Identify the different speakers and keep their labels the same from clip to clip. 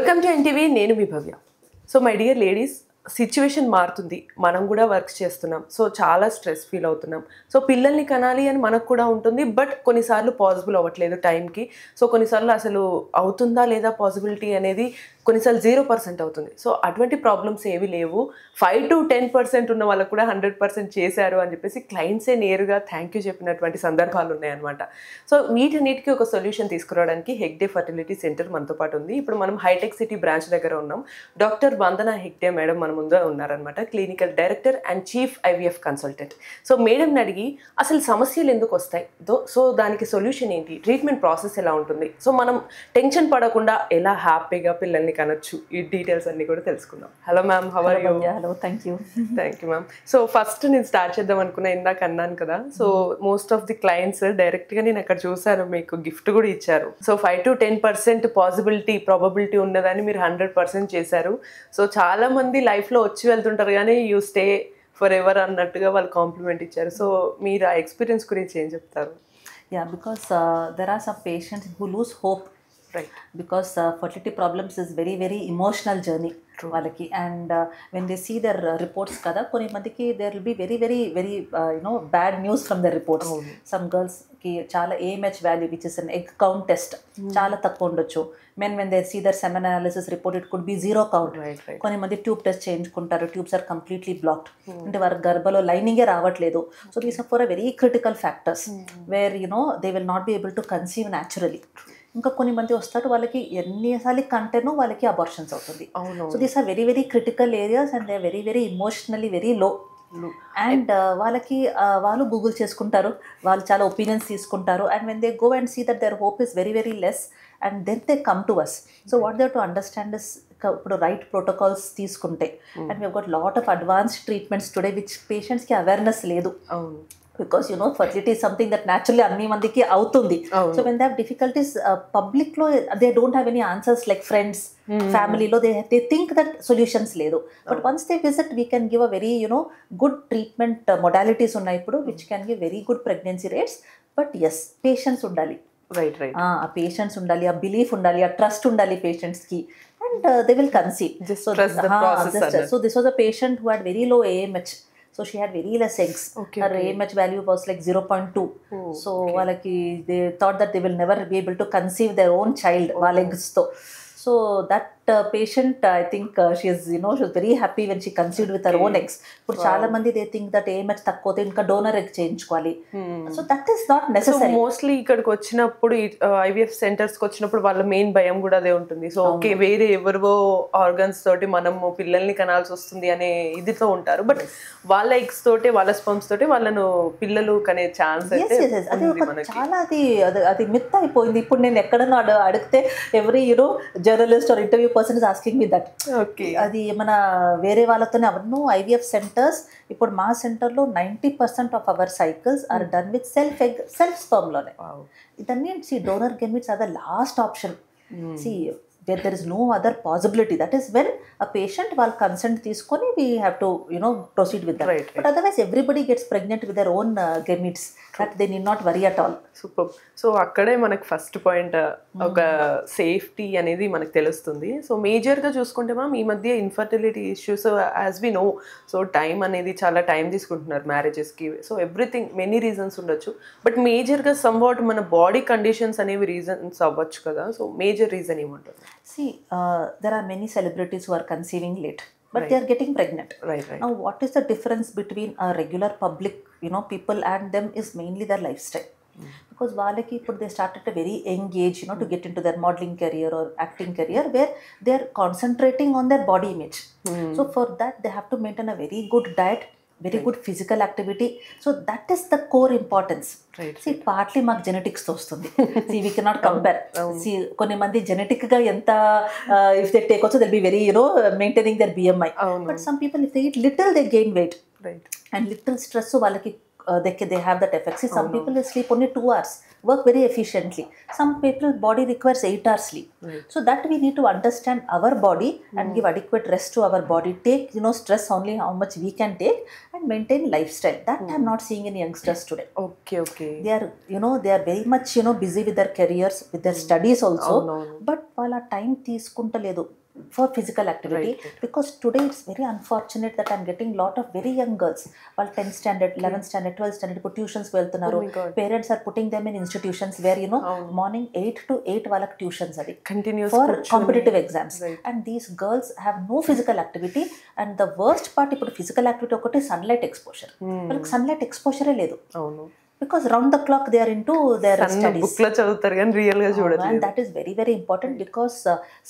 Speaker 1: Welcome to NTV. నేను మీ Bhavya. So my dear ladies, situation మారుతుంది, మనం కూడా వర్క్ చేస్తున్నాం, సో చాలా స్ట్రెస్ ఫీల్ అవుతున్నాం. సో పిల్లల్ని కనాలి అని మనకు కూడా ఉంటుంది, బట్ కొన్నిసార్లు పాసిబుల్ అవ్వట్లేదు టైంకి. సో కొన్నిసార్లు అసలు అవుతుందా లేదా పాసిబిలిటీ అనేది కొన్నిసార్లు 0% అవుతుంది. సో అటువంటి ప్రాబ్లమ్స్ ఏవి లేవు. 5 to 10% ఉన్న వాళ్ళకు కూడా 100% చేశారు అని చెప్పేసి క్లయింట్సే నేరుగా థ్యాంక్ యూ చెప్పినటువంటి సందర్భాలు ఉన్నాయన్నమాట. సో వీటన్నిటికీ ఒక సొల్యూషన్ తీసుకురావడానికి హెగ్డే ఫర్టిలిటీ సెంటర్ మనతో పాటు ఉంది. ఇప్పుడు మనం హైటెక్ సిటీ బ్రాంచ్ దగ్గర ఉన్నాం. డాక్టర్ వందన హెగ్డే మేడం మన ముందు ఉన్నారనమాట, clinical director and chief IVF consultant. So మేడంని అడిగి అసలు సమస్యలు ఎందుకు వస్తాయి, సో దానికి సొల్యూషన్ ఏంటి, ట్రీట్మెంట్ ప్రాసెస్ ఎలా ఉంటుంది, సో మనం టెన్షన్ పడకుండా ఎలా హ్యాపీగా పిల్లల్ని కనొచ్చు, ఈ డీటెయిల్స్ అన్ని కూడా తెలుసుకుందాం. Hello ma'am, how are you?
Speaker 2: Hello, thank you
Speaker 1: ma'am. So first నేను స్టార్ట్ చేద్దాం అనుకున్నా, ఇందాక అన్నాను కదా. So most of the clients డైరెక్ట్గా నేను అక్కడ చూసాను, మీకు గిఫ్ట్ కూడా ఇచ్చారు. సో 5 to 10% ప్రాబబిలిటీ ఉన్నదని మీరు 100% చేశారు. సో చాలా మంది లైఫ్లో వచ్చి వెళ్తుంటారు కానీ యూ స్టే ఫర్ ఎవర్ అన్నట్టుగా వాళ్ళు కాంప్లిమెంట్ ఇచ్చారు. సో మీరు ఆ ఎక్స్పీరియన్స్ గురించి ఏం చెప్తారు?
Speaker 2: because there are some patients who lose hope,
Speaker 1: right?
Speaker 2: Because fertility problems is very emotional journey వాళ్ళకి. And when they see their reports కదా, కొన్ని మందికి there will be very bad news from the reports. Some girls కి చాలా AMH value which is an egg count test చాలా తక్కువ ఉండొచ్చు. Men when they see their semen analysis report it could be 0 count. కొన్ని మంది tube test చేయించుకుంటారు, tubes are completely blocked, అంటే వారి గర్భలో లైనింగే రావట్లేదు. So these are for a very critical factors where they will not be able to conceive naturally. ఇంకా కొన్ని మంది వస్తారు, వాళ్ళకి ఎన్నిసార్లు కంటేనో వాళ్ళకి అబార్షన్స్ అవుతుంది. So these are very critical areas and they are very emotionally very low. And వాళ్ళకి వాళ్ళు గూగుల్ చేసుకుంటారు, వాళ్ళు చాలా ఒపీనియన్స్ తీసుకుంటారు. And when they go and see that their hope is very less and then they come to us. So what they to understand is, ఇప్పుడు right protocols తీసుకుంటే, and we got lot of advanced treatments today which పేషెంట్స్కి awareness లేదు. Because fertility is something that naturally అన్ని మందికి అవుతుంది. So when they have difficulties, public లో they don't have any answers like friends, family లో they think that solutions లేదు. But once they visit, we can give a very good treatment modalities ఉన్నాయి ఇప్పుడు which can give very good pregnancy rates. But yes, patience ఉండాలి,
Speaker 1: right.
Speaker 2: ఆ patience ఉండాలి, ఆ belief ఉండాలి, ఆ ట్రస్ట్ ఉండాలి పేషెంట్స్ కి, and they will conceive.
Speaker 1: Just trust the process.
Speaker 2: So this was a patient who had very low AMH. So she had very less eggs. Her AMH value was like 0.2. So they thought that they will never be able to conceive their own child while eggs tho. So that patient, I think she is she was very happy when she conceived with her own eggs. ఇప్పుడు చాలా మంది they think that AMH తక్కువతే ఇంకా donor egg చేయించుకోవాలి. So that is not necessary.
Speaker 1: So mostly ఇక్కడికి వచ్చినప్పుడు IVF సెంటర్స్కి వచ్చినప్పుడు వాళ్ళ main భయం కూడా అదే ఉంటుంది. సో ఓకే, వేరే ఎవరివో ఆర్గన్స్ తోటి మనము పిల్లల్ని కనాల్సి వస్తుంది అనే ఇదితో ఉంటారు. బట్ వాళ్ళ ఎగ్స్ తోటి, వాళ్ళ స్పర్మ్స్ తోటి వాళ్ళను పిల్లలు కనే ఛాన్స్ అయితే
Speaker 2: చాలా అది మిత్ అయిపోయింది. ఇప్పుడు నేను ఎక్కడన్నా అడిగితే every journalist or interview person is asking me that. అది మన వేరే వాళ్ళతోనే అవన్నో ఐవీఎఫ్ సెంటర్స్. ఇప్పుడు మా సెంటర్లో 90% of our cycles are done with self sperm లోనే. ఇదన్నీ donor gametes are the last option. where there is no other possibility. That is when a patient will consent తీసుకొని we have to proceed with that. But otherwise everybody gets pregnant with their own gametes. That they need not worry at all.
Speaker 1: Super. So అక్కడే మనకు first point ఒక safety అనేది మనకు తెలుస్తుంది. So మేజర్గా చూసుకుంటే ma'am ఈ మధ్య infertility issues as we know, so time అనేది చాలా టైం తీసుకుంటున్నారు మ్యారేజెస్కి. సో ఎవ్రీథింగ్ మెనీ రీజన్స్ ఉండొచ్చు, బట్ మేజర్గా సమ్వాట్ మన బాడీ కండిషన్స్ అనేవి రీజన్స్ అవ్వచ్చు కదా. సో మేజర్ రీజన్ ఏమంటారు?
Speaker 2: See, there are many celebrities who are conceiving late, but they are getting pregnant.
Speaker 1: Right.
Speaker 2: Now, what is the difference between a regular public, people and them is mainly their lifestyle. Because వాళ్ళకి ఇప్పుడు they start at a very young age, to get into their modeling career or acting career where they are concentrating on their body image. So for that, they have to maintain a very good diet, very good physical activity. So that is the core importance. See, partly మాకు జెనెటిక్స్తో వస్తుంది. See, we cannot compare. See, కొన్ని మంది జెనెటిక్గా ఎంత if they take also they'll be very maintaining their BMI. But some people if they eat little they gain weight. And little stress వాళ్ళకి they have that effect. See, some people will sleep only 2 hours, work very efficiently. Some people body requires 8 hours sleep. So that we need to understand our body and give adequate rest to our body, take stress only how much we can take, and maintain lifestyle. That I'm not seeing in youngsters today.
Speaker 1: Okay.
Speaker 2: They are very much busy with their careers, with their studies also. But వాళ్ళ time తీసుకుంటలేదు for physical activity. Because today it's very unfortunate that I'm getting lot of very young girls, వాళ్ళు 10th standard, 11th standard, 12th standard ఇప్పుడు tuitions వెళ్తున్నారు. Parents are putting them in institutions where morning 8 to 8 వాళ్ళకి tuitions అది for competitive exams. And these girls have no physical activity. And the worst part, ఇప్పుడు physical activity ఒకటి sunlight exposure. వాళ్ళకి sunlight ఎక్స్పోజరే లేదు. Because round the clock they are into their studies.
Speaker 1: Book lo chadutar gan real ga chudaledu.
Speaker 2: And that is very very important, because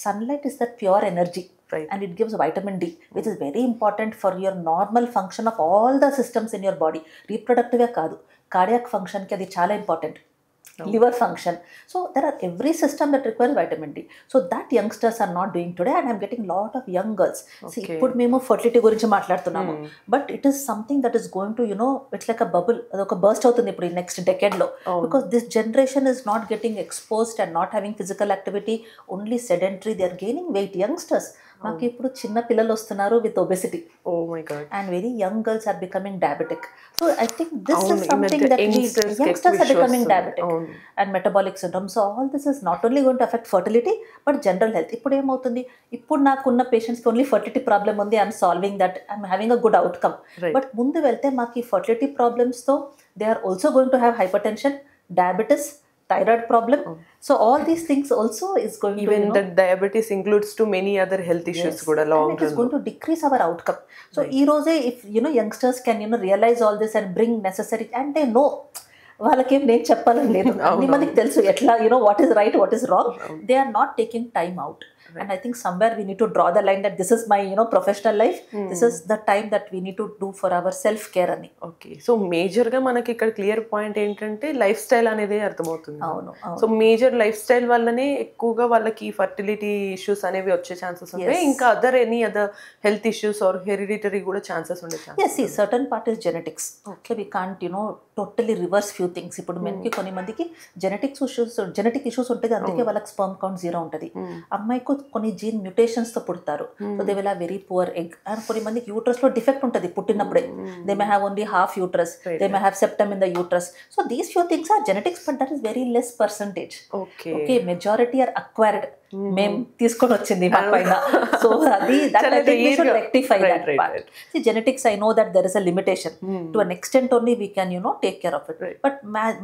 Speaker 2: sunlight is that pure energy. And it gives vitamin D, which is very important for your normal function of all the systems in your body. Reproductive kaadu, cardiac function ki adi chaala important. Liver function. So there are every system that requires vitamin D. So that youngsters are not doing today, and I'm getting lot of young girls. See, ippudu memo fertility gurinchi maatladutunnamu, but it is something that is going to it's like a bubble, adoka burst avutundi ippudu next decade lo. Because this generation is not getting exposed and not having physical activity, only sedentary. They are gaining weight. Youngsters, మాకు ఇప్పుడు చిన్న పిల్లలు వస్తున్నారు with obesity.
Speaker 1: Oh my god.
Speaker 2: And very young girls are becoming diabetic. So I think this is something that youngsters are becoming diabetic and metabolic syndrome. So all this is not only going to affect fertility but general health. ఇప్పుడు ఏమవుతుంది, ఇప్పుడు నాకున్న పేషెంట్స్కి only fertility problem ఉంది, I'm solving that, I'm having a good outcome. But ముందు వెళ్తే మాకు ఈ ఫర్టిలిటీ ప్రాబ్లమ్స్తో they are also going to have hypertension, diabetes, thyroid problem. So all these things also is going
Speaker 1: even
Speaker 2: to
Speaker 1: that diabetes includes to many other health issues kuda long
Speaker 2: run. It is going to decrease our outcome. So ee roje if youngsters can realize all this and bring necessary, and they know వాళ్ళకేం నేను చెప్పాలని లేదు, అన్ని మందికి తెలుసు ఎట్లా what is right, what is wrong. They are not taking time out. And I think somewhere we need to draw the line that this is my professional life. This is the time that we need to do for our self care ani.
Speaker 1: Okay, so major ga manaki ikkada clear point ఏంటంటే life style అనేది అర్థమవుతుంది. So major life style వల్లనే ఎక్కువగా వాళ్ళకి fertility issues అనేవి వచ్చే chances ఉంటాయి. ఇంకా any other health issues or hereditary కూడా ఛాన్సెస్ ఉండే chances.
Speaker 2: Yes, see, certain part is genetics. Okay, we can't totally reverse few things. ఇప్పుడు మనకి కొన్ని మందికి జెనెటిక్ ఇష్యూస్ ఉంటుంది, అందుకే వాళ్ళకి స్పర్మ్ కౌంట్ 0 ఉంటుంది. అమ్మాయికి కొన్ని జీన్ మ్యూటేషన్స్ తో పుడతారు, so they will have very poor egg. And కొన్ని మందికి యూట్రస్ లో డిఫెక్ట్ ఉంటుంది పుట్టినప్పుడే, they may have only half uterus, they may have septum in the uterus. So these few things are genetics, but that is very less percentage. Okay, majority are acquired, మేము తీసుకొని వచ్చింది మా పైన. So అది rectify that part. See, genetics, I know that there is a limitation. To an extent only we can take care of it. But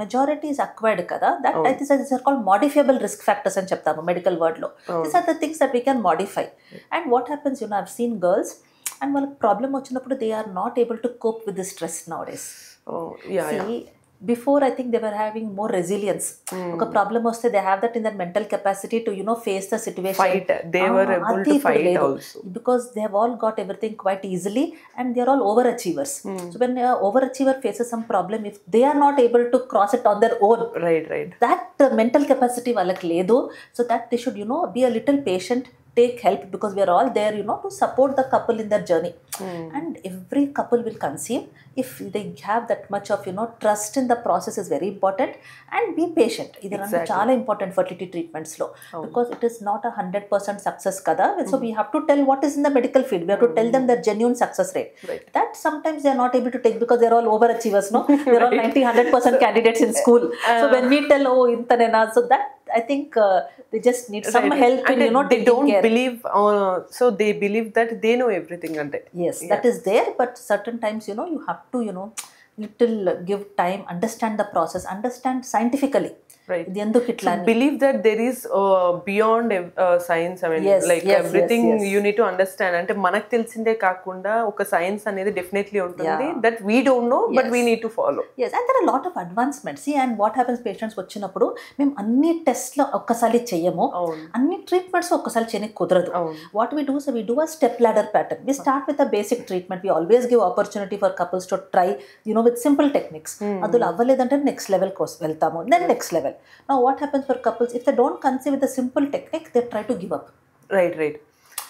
Speaker 2: majority is acquired kada. That these are called modifiable risk factors అని చెప్తాము medical word లో. These are the things that we can modify. And what happens, I've seen girls and వాళ్ళకి problem వచ్చినప్పుడు they are not able to cope with the stress nowadays. See, before I think they were having more resilience. Oka problem vaste they have that in their mental capacity to face the situation.
Speaker 1: Fight. They were able to fight also.
Speaker 2: Because they have all got everything quite easily, and they are all overachievers. So when an overachiever faces some problem, if they are not able to cross it on their own, that mental capacity వాళ్ళకి లేదు. So that they should be a little patient, take help, because we are all there to support the couple in their journey. And every couple will conceive if they have that much of trust in the process is very important, and be patient. Idu chaala important fertility treatments lo, because it is not a 100% success kada. So we have to tell what is in the medical field. We have to tell them the genuine success rate. That sometimes they are not able to take, because they are all overachievers, they are all 90-100% candidates in school. So when we tell intanena, so that I think they just need some help in
Speaker 1: they don't care. Believe so they believe that they know everything ante.
Speaker 2: Yes, that is there, but certain times you have to little give time, understand the process, understand scientifically. ఇది ఎందుకు ఇట్లా
Speaker 1: believe that there is beyond science. I mean, everything you need to understand. అంటే మనకు తెలిసిందే కాకుండా ఒక science అనేది definitely ఉంటుంది that we don't know, but we need to follow.
Speaker 2: Yes, and there are a lot of advancements. See, and what happens, patients వచ్చినప్పుడు మేము అన్ని టెస్ట్లు ఒక్కసారి చేయము, అన్ని ట్రీట్మెంట్స్ ఒక్కసారి చేయడానికి కుదరదు. What we do is we do a step ladder pattern. We start with a basic treatment. We always give opportunity for couples to try with simple techniques. అందులో అవ్వలేదంటే నెక్స్ట్ లెవెల్ కోసం వెళ్తాము, then next level. Now what happens for couples, if they don't conceive with a simple technique, they try to give up.
Speaker 1: Right.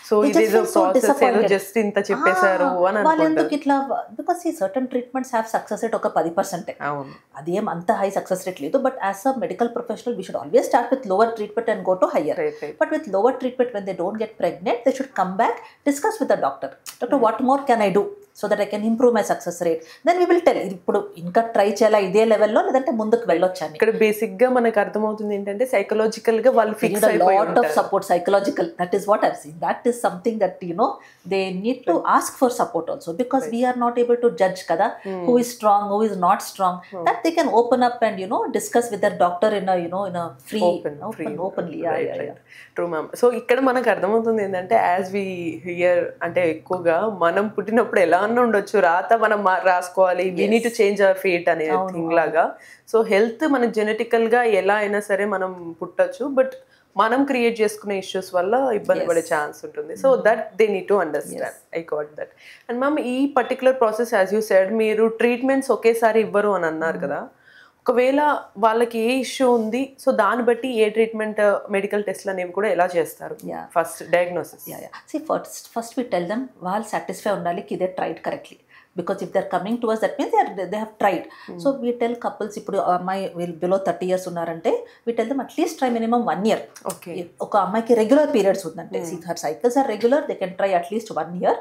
Speaker 1: So ఇదేదో process ఏదో just ఇంత చెప్పేశారు అని
Speaker 2: వాళ్ళు ఎందుకు ఇట్లా, బికాస్ ఈ certain treatments have success rate ఒక 10%. అదేం అంత హై సక్సెస్ రేట్ లేదు. But as a medical professional we should always start with lower treatment and go to higher. But with lower treatment when they don't get pregnant they should come back, discuss with the doctor what more can I do so that I can improve my success rate. Then we will tell ఇప్పుడు ఇంకా try చేయాలా ఇదే లెవెల్లో, లేదంటే ముందుకు వెళ్ళొచ్చని.
Speaker 1: ఇక్కడ basic గా మనకు అర్థమవుతుంది ఏంటంటే సైకలాజికల్ గా వాళ్ళు ఫిక్స్ అయిపోయి
Speaker 2: lot of support psychological. That is what I seen. That is something that they need to ask for support also, because we are not able to judge కదా who is strong, who is not strong. That they can open up and discuss with their doctor in a free openly. Yeah.
Speaker 1: True ma'am. So ఇక్కడ మనకు అర్థమవుతుంది ఏంటంటే as we here అంటే ఎక్కువగా మనం పుట్టినప్పుడు ఎలా అన్నా ఉండొచ్చు, రాత మనం రాసుకోవాలి, we need to change our fate అనే థింగ్ లాగా. సో హెల్త్ మన జెనెటికల్ గా ఎలా అయినా సరే మనం పుట్టొచ్చు, బట్ మనం క్రియేట్ చేసుకునే ఇష్యూస్ వల్ల ఇబ్బంది పడే ఛాన్స్ ఉంటుంది. So that they need to understand. I got that. And ma'am ఈ particular process as you said మీరు ట్రీట్మెంట్స్ ఒకేసారి ఇవ్వరు అని అన్నారు కదా, ఒకవేళ వాళ్ళకి ఏ ఇష్యూ ఉంది సో దాన్ని బట్టి ఏ ట్రీట్మెంట్ మెడికల్ టెస్ట్లు అనేవి కూడా ఎలా చేస్తారు? First diagnosis.
Speaker 2: First we tell them వాళ్ళు సాటిస్ఫై ఉండాలి ఇదే tried correctly. Because if they're coming to us, that means they have tried. So we tell couples, ఇప్పుడు అమ్మాయి below 30 years ఉన్నారంటే we tell them at least try minimum 1 year.
Speaker 1: Okay.
Speaker 2: ఒక అమ్మాయికి regular periods ఉందంటే see her cycles are regular, they can try at least 1 year.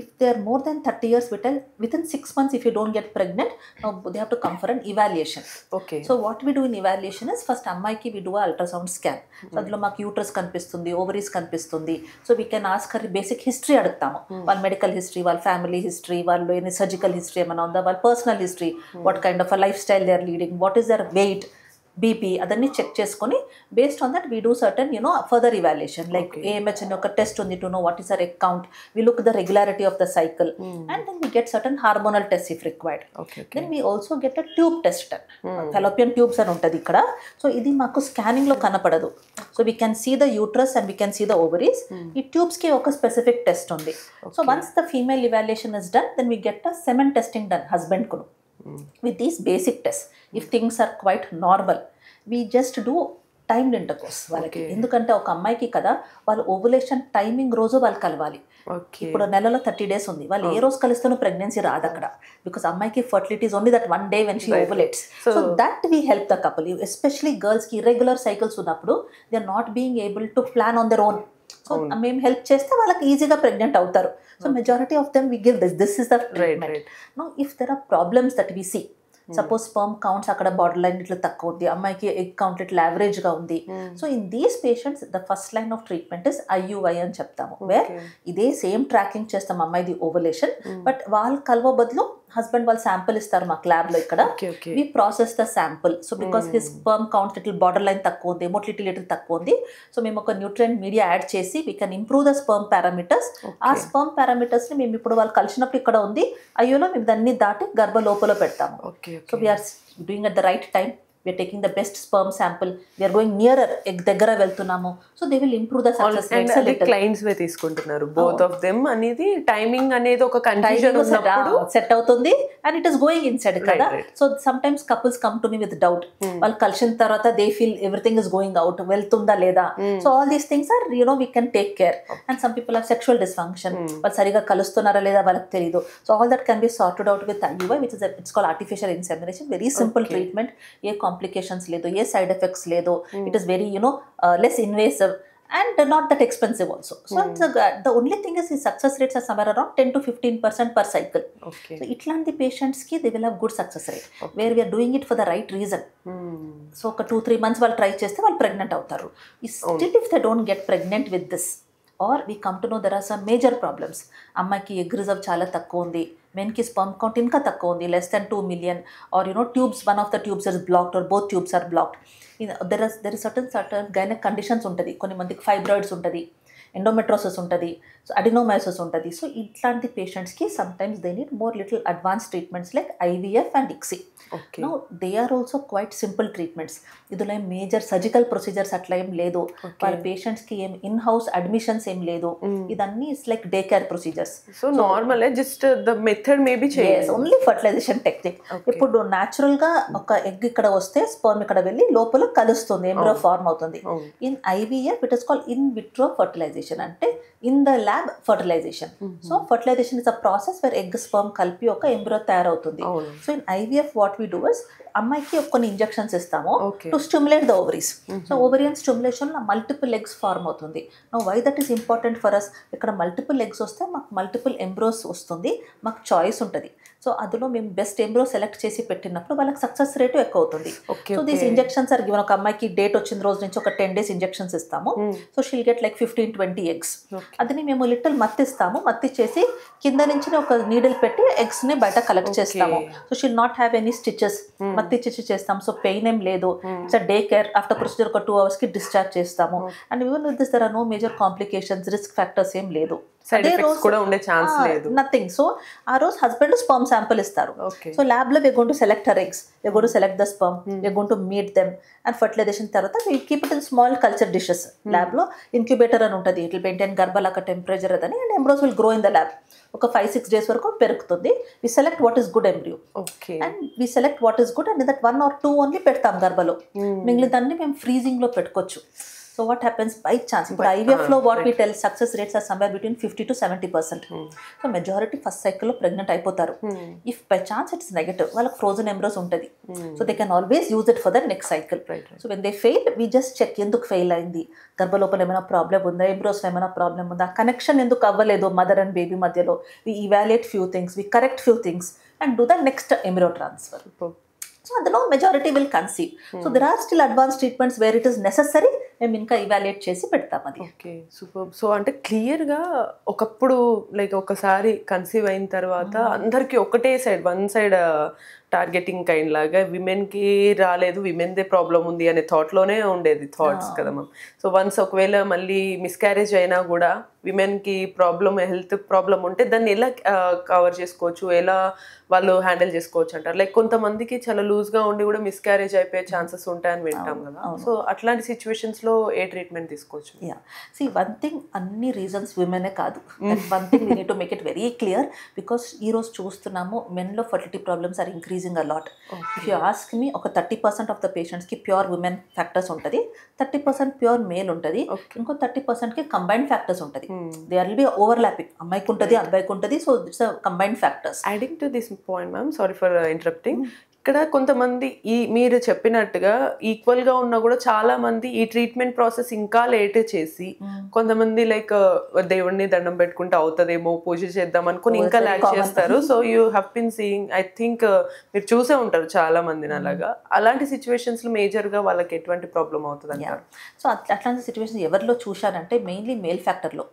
Speaker 2: If they are more than 30 years, we tell within 6 months if you don't get pregnant, now they have to come for an evaluation.
Speaker 1: Okay.
Speaker 2: So what we do in evaluation is first అమ్మాయికి we do a ultrasound scan. So అందులో మాకు uterus కనిపిస్తుంది, ovaries కనిపిస్తుంది. So we can ask her basic history అడుగుతాము. వాళ్ళ medical history, వాళ్ళ family history, వాళ్ళు ఎన్ని సర్జికల్ హిస్టరీ ఏమైనా ఉందా, వాళ్ళ personal history, what kind of a lifestyle they are leading, what is their weight, BP, అదన్నీ చెక్ చేసుకొని based on that we do certain further evaluation like AMH అని ఒక test ఉంది to know what is our account, we look the regularity of the cycle and then we get certain hormonal test if required. Then we also get a tube test, fallopian tubes అని ఉంటుంది ఇక్కడ. So ఇది మాకు స్కానింగ్లో కనపడదు. So we can see the uterus and we can see the ovaries. ఈ ట్యూబ్స్కి ఒక స్పెసిఫిక్ టెస్ట్ ఉంది. So once the female evaluation is done then we get a semen testing done హస్బెండ్కు. With these basic tests, if things are quite normal, we just do timed intercourse వాళ్ళకి. ఎందుకంటే ఒక అమ్మాయికి కదా వాళ్ళు ఓవులేషన్ టైమింగ్ రోజు వాళ్ళు కలవాలి. ఇప్పుడు నెలలో 30 days ఉంది, వాళ్ళు ఏ రోజు కలిస్తేనో ప్రెగ్నెన్సీ రాదు అక్కడ, బికాస్ అమ్మాయికి fertility is only that 1 day when she ovulates. So that we help the couple, especially girls కి irregular cycles ఉన్నప్పుడు they are not being able to plan on their own. So మేము help చేస్తే వాళ్ళకి ఈజీగా pregnant అవుతారు. So majority of them we give this is the treatment. No if there are problems that we see, suppose sperm counts అక్కడ borderline ఇట్లా తక్కువ ఉంది, అమ్మాయికి ఎగ్ కౌంట్ ఇట్లా యావరేజ్గా ఉంది. So in these patients the first line of treatment is IUI అని చెప్తాము, వేర్ ఇదే సేమ్ ట్రాకింగ్ చేస్తాం అమ్మాయిది ఓవలేషన్, బట్ వాళ్ళు కలవ బదులు హస్బెండ్ వాళ్ళు శాంపుల్ ఇస్తారు మాకు ల్యాబ్లో ఇక్కడ. We process the sample. So because his sperm count little borderline తక్కువ ఉంది, మొటిలిటీ లిటిల్ తక్కువ ఉంది. సో మేము ఒక న్యూట్రియంట్ మీడియా యాడ్ చేసి we can improve the sperm parameters. ఆ స్పర్మ్ పారామీటర్స్ని మేము ఇప్పుడు వాళ్ళు కలిసినప్పుడు ఇక్కడ ఉంది అయ్యోలో మేము దాన్ని దాటి గర్భ లోపల పెడతాము. So we're doing at the right time, we're taking the best sperm sample, we're going nearer egg దగ్గర వెళ్తున్నాము. So they will improve the success rates.
Speaker 1: Clients వే తీసుకుంటున్నారు బోత్ ఆఫ్ దెమ్ అనేది టైమింగ్ అనేది ఒక కన్ఫ్యూజన్ ఉన్నప్పుడు
Speaker 2: సెట్ అవుతుంది and it is going inside కదా. So sometimes couples come to me with doubt, వాళ్ళు కలిసిన తర్వాత they feel everything is going out, వెళ్తుందా లేదా. So all these things are we can take care. And some people have sexual dysfunction, వాళ్ళు సరిగా కలుస్తున్నారా లేదా వాళ్ళకి తెలియదు. So all that can be sorted out with IUI, which is it's called artificial insemination. Very simple treatment, ఏ complications లేదు, ఏ side effects లేదు. It is very less invasive and not that expensive also. So the only thing is success rates are somewhere around 10 to 15% per cycle. So itlanti patients ki they will have good success rate, where we are doing it for the right reason. So 2-3 months వాళ్ళు try చేస్తే వాళ్ళు pregnant అవుతారు. Still if they don't get pregnant with this, or we come to know there are some major problems, అమ్మాయికి egg reserve చాలా తక్కువ ఉంది, మెన్కి sperm count ఇంకా తక్కువ ఉంది, less than 2 million, or tubes, one of the tubes is blocked or both tubes are blocked. There is certain gynec conditions ఉంటుంది, కొన్ని మందికి ఫైబ్రాయిడ్స్ ఉంటుంది, ఎండోమెట్రోసిస్ ఉంటుంది, సో అడినోమైసిస్ ఉంటుంది. సో ఇట్లాంటి పేషెంట్స్కి sometimes they need more little advance treatments like IVF and ICSI. No they are also quite simple treatments. ఇందులో ఏం మేజర్ సర్జికల్ ప్రొసీజర్స్ అట్లా ఏం లేదు, వాళ్ళ పేషెంట్స్కి ఏం ఇన్ హౌస్ అడ్మిషన్స్ ఏం లేదు, ఇదన్నీ it's like day care procedures.
Speaker 1: So normal just the method maybe చేయాలి,
Speaker 2: ఓన్లీ ఫర్టిలైజేషన్ టెక్నిక్. ఇప్పుడు న్యాచురల్గా ఒక ఎగ్ ఇక్కడ వస్తే స్పర్మ్ ఇక్కడ వెళ్ళి లోపల కలుస్తుంది, ఎంబ్రో ఫార్మ్ అవుతుంది. In IVF it is called in vitro fertilisation. Fertilisation అంటే in the lab fertilisation. So fertilisation is a process where egg sperm కలిపి ఒక ఎంబ్రో తయారవుతుంది. So in IVF what we do is అమ్మాయికి కొన్ని injections ఇస్తాము to stimulate the ovaries. So ovarian stimulation multiple eggs form అవుతుంది. Know why that is important for us, ఇక్కడ multiple eggs వస్తే మాకు మల్టిపుల్ ఎంబ్రోస్ వస్తుంది, మాకు చాయిస్ ఉంటుంది. సో అందులో మేము బెస్ట్ ఎంబ్రో సెలెక్ట్ చేసి పెట్టినప్పుడు వాళ్ళకి సక్సెస్ రేటు ఎక్కువ అవుతుంది. So these injections are given. ఒక అమ్మాయికి డేట్ వచ్చిన రోజు నుంచి ఒక 10 days ఇంజెక్షన్స్ ఇస్తాము. So she'll get like 15-20 eggs. అదని మేము లిటిల్ మత్తిస్తాము, మత్తిచ్చేసి కింద నుంచి ఒక నీడిల్ పెట్టి ఎగ్స్ని బయట కలెక్ట్ చేస్తాము. So she'll not have any stitches, మత్తిచ్చి చేస్తాం. సో పెయిన్ ఏం లేదు. It's day care. After procedure ఒక 2 hours డిశ్చార్జ్ చేస్తాము. And even with this there are no major complications, risk factors ఏం లేదు. నథింగ్. సో ఆ రోజు హస్బెండ్ స్పర్మ్ శాంపుల్ ఇస్తారు. సో ల్యాబ్ లో we're going to select her eggs, we're going to select the sperm, we're going to meet them, and fertilization తర్వాత we keep it in small culture dishes. Lab లో incubator అని ఉంటుంది, it will maintain గర్భాలక temperature అదని, and embryos will grow in the lab. ఒక 5-6 days వరకు పెరుగుతుంది. We select what is good embryo and we select what is good, and that 1 or 2 only పెడతాం గర్భలో. మిగిలిన దాన్ని మేము ఫ్రీజింగ్ లో పెట్టుకోవచ్చు. So what happens by chance? But IVF lo what we tell success rates are somewhere between 50 to 70%. So majority first cycle lo pregnant అయిపోతారు. If by chance it's negative, వాళ్ళకి frozen embryos ఉంటది. So they can always use it for the next cycle. So when they fail, we just check ఎందుకు fail అయింది, గర్భలోపల ఏమైనా problem ఉందా, ఎంబ్రోస్ ఏమైనా problem ఉందా, connection ఎందుకు అవ్వలేదు మదర్ అండ్ బేబీ మధ్యలో. We evaluate few things, we correct few things and do the next embryo transfer. So అందులో majority will conceive. So there are still advance treatments where it is necessary, మేము ఇంకా evaluate చేసి పెడతాం అది.
Speaker 1: Okay, super. So అంటే క్లియర్గా ఒకప్పుడు like ఒకసారి కన్సీవ్ అయిన తర్వాత అందరికీ ఒకటే side, one side targeting kind లాగా విమెన్కి రాలేదు, విమెన్దే ప్రాబ్లం ఉంది అనే థాట్లోనే ఉండేది థాట్స్ కదా మ్యామ్. సో వన్స్ ఒకవేళ మళ్ళీ మిస్క్యారేజ్ అయినా కూడా విమెన్కి ప్రాబ్లం, హెల్త్ ప్రాబ్లం ఉంటే దాన్ని ఎలా కవర్ చేసుకోవచ్చు, ఎలా వాళ్ళు హ్యాండిల్ చేసుకోవచ్చు అంటారు. లైక్ కొంతమందికి చాలా లూజ్గా ఉండి కూడా మిస్క్యారేజ్ అయిపోయే ఛాన్సెస్ ఉంటాయని వింటాం కదా. సో అట్లాంటి సిచ్యువేషన్స్లో ఏ ట్రీట్మెంట్ తీసుకోవచ్చు?
Speaker 2: యా, సీ వన్ థింగ్, అన్ని రీజన్స్ విమెనే కాదు. One thing we need to make it very clear, because ఈరోజు చూస్తున్నాము మెన్లో fertility problems are increasing a lot. If you ask me, ఒక 30% ఆఫ్ ద పేషెంట్స్ కి ప్యూర్ ఉమెన్ ఫ్యాక్టర్స్ ఉంటుంది, 30% pure male ఉంటుంది, ఇంకో 30% కి కంబైన్డ్ ఫ్యాక్టర్స్ ఉంటుంది. They are will be overlapping, అమ్మాయికి ఉంటుంది అబ్బాయికి ఉంటుంది. So it's combined factors.
Speaker 1: Adding to this point ma'am, sorry for interrupting, ఇక్కడ కొంతమంది ఈ మీరు చెప్పినట్టుగా ఈక్వల్గా ఉన్నా కూడా చాలా మంది ఈ ట్రీట్మెంట్ ప్రాసెస్ ఇంకా లేట్ చేసి, కొంతమంది లైక్ దేవుడిని దండం పెట్టుకుంటే అవుతుందేమో, పూజ చేద్దాం అనుకుని ఇంకా ల్యాక్ చేస్తారు. So you have been seeing, I think మీరు చూసే ఉంటారు చాలా మందిని అలాగా. అలాంటి సిచ్యువేషన్స్లో మేజర్గా వాళ్ళకి ఎటువంటి ప్రాబ్లం అవుతుంది అంటారు?
Speaker 2: సో అట్లాంటి సిచ్యువేషన్ ఎవరిలో చూశారంటే మెయిన్లీ మేల్ ఫ్యాక్టర్లో.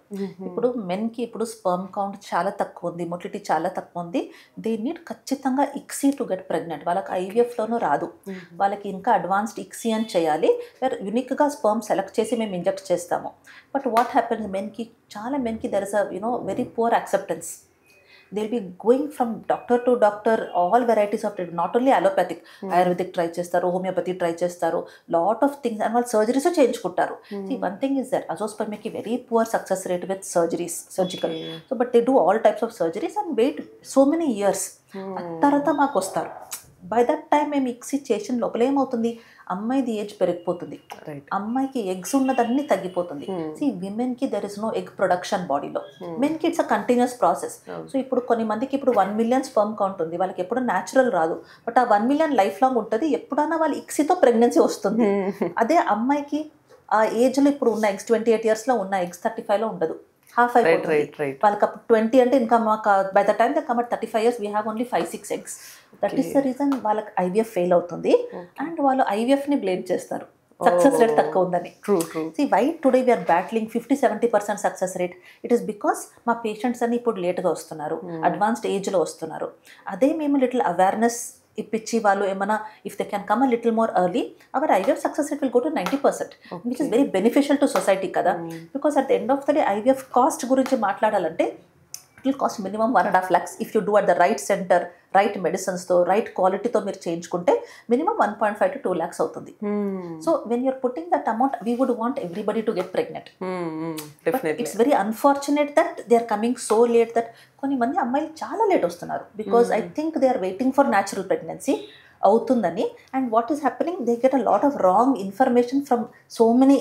Speaker 2: ఇప్పుడు మెన్కి ఇప్పుడు స్పర్మ్ కౌంట్ చాలా తక్కువ ఉంది, మొటిలిటీ చాలా తక్కువ ఉంది. దే నీడ్ ఖచ్చితంగా ఇక్సీ టు గెట్ ప్రెగ్నెంట్. వాళ్ళకి ఐవీఎఫ్లోనూ రాదు, వాళ్ళకి ఇంకా అడ్వాన్స్డ్ ఇక్సీ అని చేయాలి. యూనిక్గా స్పర్మ్ సెలెక్ట్ చేసి మేము ఇంజెక్ట్ చేస్తాము. బట్ వాట్ హ్యాపెన్స్, మెన్కి చాలా మెన్కి there is a very poor acceptance. They will be going from doctor to doctor, all varieties of treatment, not only allopathic, ayurvedic try చేస్తారు, హోమియోపతి ట్రై చేస్తారు, లాట్ ఆఫ్ థింగ్స్, అండ్ వాళ్ళు surgeries చేయించుకుంటారు. One thing is that అజోస్పర్మియాకి very poor success rate with surgeries, surgical. So but they do all types of surgeries and wait so many years. తర్వాత మాకు వస్తారు. By that time మేము ICSI చేసిన లోపల ఏమవుతుంది, అమ్మాయిది ఏజ్ పెరిగిపోతుంది, అమ్మాయికి ఎగ్స్ ఉన్నదన్నీ తగ్గిపోతుంది. సి విమెన్కి there is no egg production బాడీలో, మెన్కి it's a continuous process. So ఇప్పుడు కొన్ని మందికి ఇప్పుడు 1 million స్పర్మ్ కౌంట్ ఉంది, వాళ్ళకి ఎప్పుడు న్యాచురల్ రాదు, బట్ ఆ 1 million లైఫ్ లాంగ్ ఉంటుంది. ఎప్పుడైనా వాళ్ళ ఇక్సీతో ప్రెగ్నెన్సీ వస్తుంది. అదే అమ్మాయికి ఆ ఏజ్లో ఇప్పుడు ఉన్న ఎగ్స్ 28 yearsలో ఉన్న ఎగ్స్ 35లో ఉండదు, హాఫ్ అయిపోతుంది. వాళ్ళకి అప్పుడు 20 అంటే ఇంకా మాకు by the time the come 35 years we have only 5-6 eggs. That is the reason వాళ్ళకి ఐవీఎఫ్ ఫెయిల్ అవుతుంది. అండ్ వాళ్ళు ఐవీఎఫ్ని బ్లేమ్ చేస్తారు, సక్సెస్ రేట్ తక్కువ ఉందని. See why today we are battling 50-70% success rate? It is because మా patients అన్ని ఇప్పుడు లేట్గా వస్తున్నారు, అడ్వాన్స్డ్ ఏజ్లో వస్తున్నారు. అదే మేము లిటిల్ అవేర్నెస్ ఇప్పించి వాళ్ళు ఏమైనా if they can come a little more early, our IVF success rate will go to 90%, which is very beneficial to society కదా. Because at the end of the day IVF cost గురించి మాట్లాడాలంటే it will cost minimum 1.5 lakhs if you do at the right centre, right మెడిసిన్స్తో, right క్వాలిటీతో మీరు చేయించుకుంటే minimum 1.5 to 2 lakhs అవుతుంది. So when you're putting that amount, we would want everybody to get pregnant. But it's very unfortunate that they are coming so late that కొన్ని మంది అమ్మాయిలు చాలా late వస్తున్నారు. Because I think they are waiting for natural pregnancy అవుతుందని. And what is happening, they get a lot of wrong information from so many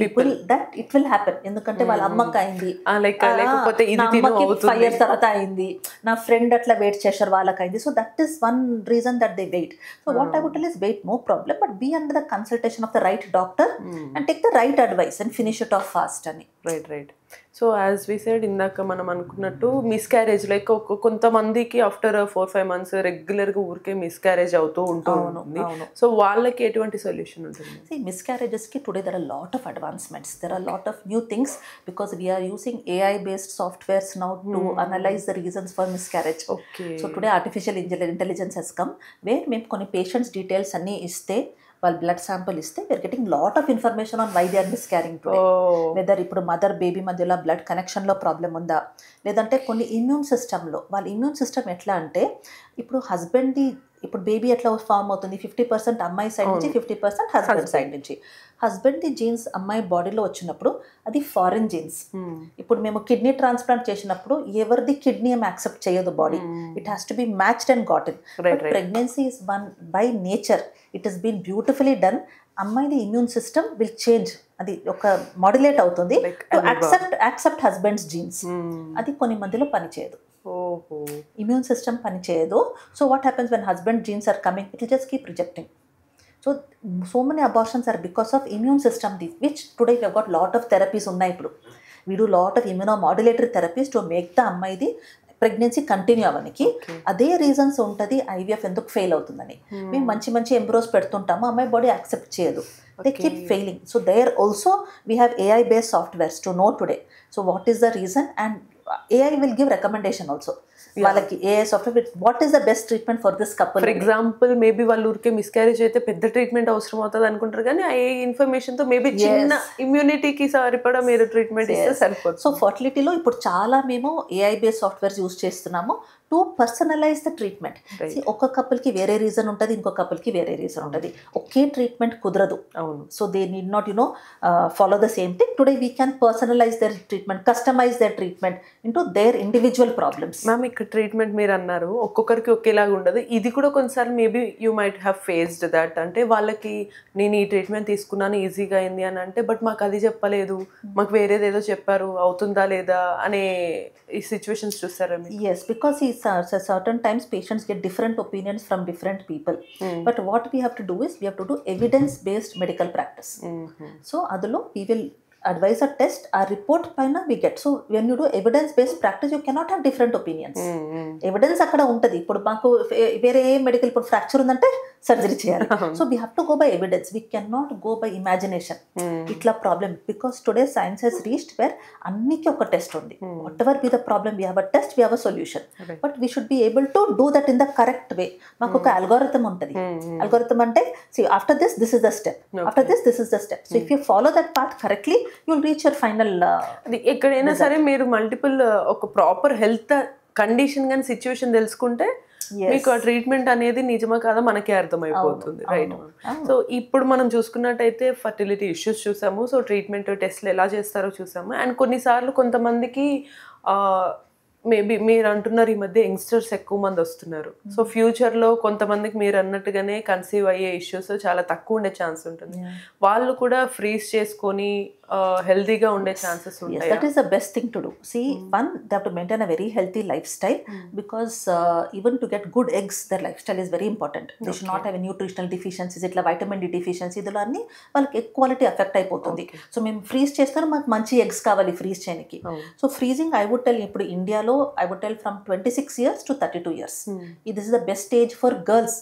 Speaker 2: people that it will happen. ఎందుకంటే వాళ్ళ అమ్మకి అయింది,
Speaker 1: లేకపోతే
Speaker 2: నా అమ్మకి 5 years తర్వాత అయింది, నా ఫ్రెండ్ అట్లా వెయిట్ చేశారు వాళ్ళకి అయింది. So that is one reason that they wait. So what I would tell is wait, no problem, but be under the consultation of the right doctor and take the right advice and finish it off fast అని.
Speaker 1: Right. So as we said ఇందాక మనం అనుకున్నట్టు miscarriage like కొంతమందికి after 4-5 months రెగ్యులర్గా ఊరికే miscarriage అవుతూ ఉంటుంది. So వాళ్ళకి ఎటువంటి సొల్యూషన్ ఉంటుంది?
Speaker 2: మిస్క్యారేజెస్కి today there are lot of advancements, there are lot of new things because we're using AI based softwares now to analyze the reasons for miscarriage. So today artificial intelligence has come where మేము కొన్ని patients details అన్నీ ఇస్తే, వాళ్ళు blood sample ఇస్తే we're getting lot of information on why they are miscarrying today. Whether ఇప్పుడు mother baby మధ్యలో blood కనెక్షన్లో problem ఉందా, లేదంటే కొన్ని ఇమ్యూన్ సిస్టంలో, వాళ్ళ ఇమ్యూన్ సిస్టమ్ ఎట్లా అంటే ఇప్పుడు హస్బెండ్ది ఇప్పుడు బేబీ ఎట్లా ఫామ్ అవుతుంది, 50% అమ్మాయి సైడ్ నుంచి 50% హస్బెండ్ సైడ్ నుంచి. హస్బెండ్ది జీన్స్ అమ్మాయి బాడీలో వచ్చినప్పుడు అది ఫారిన్ జీన్స్. ఇప్పుడు మేము కిడ్నీ ట్రాన్స్ప్లాంట్ చేసినప్పుడు ఎవరిది కిడ్నీ ఏం యాక్సెప్ట్ చేయదు body, it has to be matched and gotten. But pregnancy is one by nature, it is been beautifully done. అమ్మాయిది ఇమ్యూన్ సిస్టమ్ విల్ చేంజ్, అది ఒక మాడ్యులేట్ అవుతుంది టు యాక్సెప్ట్ హస్బెండ్స్ జీన్స్. అది కొన్ని మధ్యలో పనిచేయదు, ఇమ్యూన్ సిస్టమ్ పనిచేయదు. So what happens when husband genes are coming, it will just keep rejecting. So many abortions are because of immune system, which today we have got lot of therapies ఉన్నాయి. ఇప్పుడు we do lot of immunomodulatory therapies to make the అమ్మాయిది pregnancy continue అవ్వడానికి. అదే reasons ఉంటుంది IVF ఎందుకు fail అవుతుందని. మేము మంచి ఎంబ్రోస్ పెడుతుంటాము, అమ్మాయి బాడీ యాక్సెప్ట్ చేయదు, they keep failing. So there also we have AI based softwares to know today. So what is the reason, and AI will give recommendation also. వాళ్ళకి AI software what is the best treatment for this couple.
Speaker 1: For example maybe వాళ్ళు ఊరికే miscarriage అయితే పెద్ద treatment అవసరం అవుతుంది అనుకుంటారు, కానీ ఆ ఇన్ఫర్మేషన్ తో మేబీ చిన్న ఇమ్యూనిటీకి సరిపడా మీరు ట్రీట్మెంట్ ఇస్తే సరిపోతుంది.
Speaker 2: సో ఫర్టిలిటీలో ఇప్పుడు చాలా మేము AI based సాఫ్ట్వేర్స్ యూజ్ చేస్తున్నాము టు పర్సనలైజ్ ద ట్రీట్మెంట్. ఒక కపుల్కి వేరే రీజన్ ఉంటుంది, ఇంకో కపుల్కి వేరే రీజన్ ఉంటుంది, ఒకే ట్రీట్మెంట్ కుదరదు. So they need not follow the same thing. Today we can personalize their treatment, customize their treatment into their individual problems.
Speaker 1: Ma'am ఇక్కడ ట్రీట్మెంట్ మీరు అన్నారు ఒక్కొక్కరికి ఒకేలాగా ఉండదు, ఇది కూడా కొన్నిసార్లు maybe you might have faced that. అంటే వాళ్ళకి నేను ఈ ట్రీట్మెంట్ తీసుకున్నాను ఈజీగా అయింది అని అంటే, బట్ మాకు అది చెప్పలేదు, మాకు వేరేది ఏదో చెప్పారు, అవుతుందా లేదా అనే ఈ సిచ్యువేషన్స్ చూస్తారా?
Speaker 2: ఎస్, బికాస్ ఈ certain times patients get different opinions from different people. But what we have to do is we have to do evidence based medical practice. So adulo we will advise a test, a report paina we get. So when you do evidence based practice you cannot have different opinions. Evidence akkada untadi. Ippudu maaku vere medical ippudu fracture undante surgery cheyali. So we have to go by evidence, we cannot go by imagination. Itla problem, because today science has reached where anniki oka test undi. Whatever be the problem, we have a test, we have a solution. But we should be able to do that in the correct way. Maaku oka algorithm untadi. Algorithm ante see after this is the step, after this is the step. So if you follow that path correctly you will reach your final
Speaker 1: ఎక్కడైనా సరే మీరు multiple ఒక proper health condition కానీ situation తెలుసుకుంటే మీకు ఆ treatment అనేది నిజమా కాదా మనకే అర్థమైపోతుంది, రైట్? సో ఇప్పుడు మనం చూసుకున్నట్టయితే ఫర్టిలిటీ ఇష్యూస్ చూసాము, సో ట్రీట్మెంట్ టెస్ట్లు ఎలా చేస్తారో చూసాము. అండ్ కొన్నిసార్లు కొంతమందికి మేబీ మీరు అంటున్నారు ఈ మధ్య యంగ్స్టర్స్ ఎక్కువ మంది వస్తున్నారు, సో ఫ్యూచర్లో కొంతమందికి మీరు అన్నట్టుగానే కన్సీవ్ అయ్యే ఇష్యూస్ చాలా తక్కువ ఉండే ఛాన్స్ ఉంటుంది, వాళ్ళు కూడా ఫ్రీజ్ చేసుకొని హెల్తీగా ఉండే ఛాన్సెస్ ఉంటాయి.
Speaker 2: That is the best thing to do. See, one, they have to maintain a very healthy lifestyle, because even to get good eggs, their lifestyle is very important. They should not have a nutritional deficiencies, itla vitamin D deficiency idlo anni వాళ్ళకి egg quality affect అయిపోతుంది. So మేము freeze చేస్తారు, మాకు మంచి eggs కావాలి freeze చేయడానికి. So freezing I would tell ఇప్పుడు ఇండియాలో I would tell from 26 years to 32 years. This is the best age for girls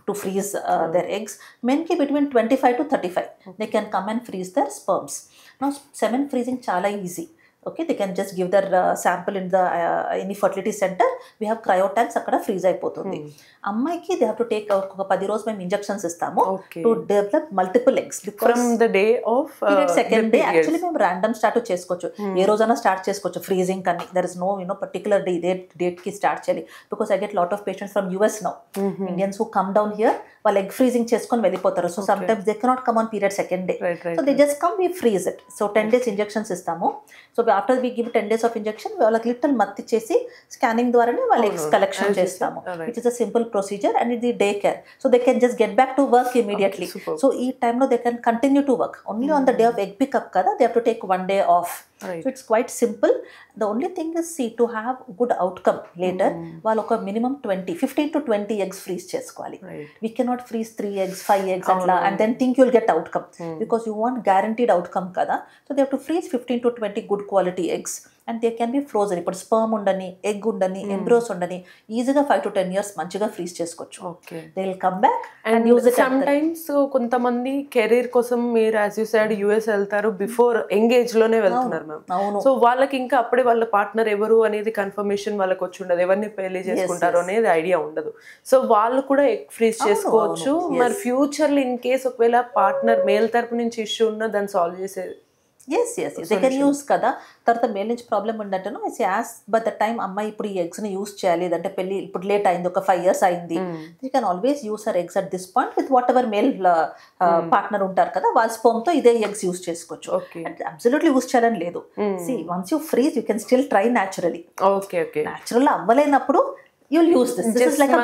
Speaker 2: to freeze their eggs. Men ki between 25 to 35 they can come and freeze their sperms. Now semen freezing chala easy. Okay, they can just give their sample in the any fertility center, we have cryo tanks akkada freeze అయిపోతుంది. అమ్మాయికి they have to take ఒక 10 రోజు మేము injections ఇస్తాము to develop multiple eggs, because
Speaker 1: from the day of
Speaker 2: second day actually మేము random start చేసుకోవచ్చు, ఏ రోజైనా start చేసుకోవచ్చు ఫ్రీజింగ్ కని. there is no particular date కి స్టార్ట్ చేయాలి, because I get lot of patients from US now, Indians who come down here, వాళ్ళు egg freezing చేసుకొని వెళ్ళిపోతారు. So sometimes they cannot come on period second day, so they just come, we freeze it. So 10 days injections ఇస్తాము. So after we give 10 days of injection వాళ్ళకి little మత్తి చేసి scanning ద్వారానే వాళ్ళ eggs collection చేస్తాము. It is a simple procedure and ఇది day care. So they can just get back to work immediately. So ఈ టైంలో they can continue to work. Only on the day of egg pickup కదా, they have to take 1 day off. So it's quite simple. The only thing is, see, to have good outcome later, వాళ్ళు ఒక minimum 15 to 20 eggs freeze చేసుకోవాలి. We cannot freeze 3 eggs, 5 eggs atla and then think you'll get outcome, because you want guaranteed outcome kada. So they have to freeze 15 to 20 good quality eggs and they can be frozen. ఇప్పుడు sperm ఉండని, egg ఉండని, embryos ఉండని ఈజీగా 5 to 10 years మంచిగా freeze చేసుకోవచ్చు. They will come back and use it.
Speaker 1: Sometimes కొంతమంది career కోసం మీరు as you said US వెళ్తారు, బిఫోర్ ఎంగేజ్ లోనే వెళ్తున్నారు మ్యామ్. సో వాళ్ళకి ఇంకా అప్పుడే వాళ్ళ పార్ట్నర్ ఎవరు అనేది కన్ఫర్మేషన్ వాళ్ళకి వచ్చి ఉండదు, ఎవరిని పెళ్లి చేసుకుంటారు అనేది ఐడియా ఉండదు. సో వాళ్ళు కూడా ఎగ్ ఫ్రీజ్ చేసుకోవచ్చు. మరి ఫ్యూచర్ లో ఇన్ కేస్ ఒకవేళ పార్ట్నర్ మేల్ తరపు నుంచి ఇష్యూ ఉన్నా దాన్ని సాల్వ్ చేసేది.
Speaker 2: yes they can use కదా. తర్వాత మేల్ నుంచి ప్రాబ్లం ఉందంటేను యాజ్ బై ద టైమ్ అమ్మాయి ఇప్పుడు ఈ ఎగ్స్ని యూస్ చేయాలి, అంటే పెళ్ళి ఇప్పుడు లేట్ అయింది, ఒక 5 years అయింది, you can always use her eggs at this point with whatever male partner ఉంటారు కదా, వాళ్ళ స్పర్మ్తో ఇదే ఎగ్స్ యూస్ చేసుకోవచ్చు. అబ్సల్యూట్లీ యూస్ చేయాలని లేదు. See once you freeze you can still try naturally. Natural అవ్వలేనప్పుడు you'll use this. This is like a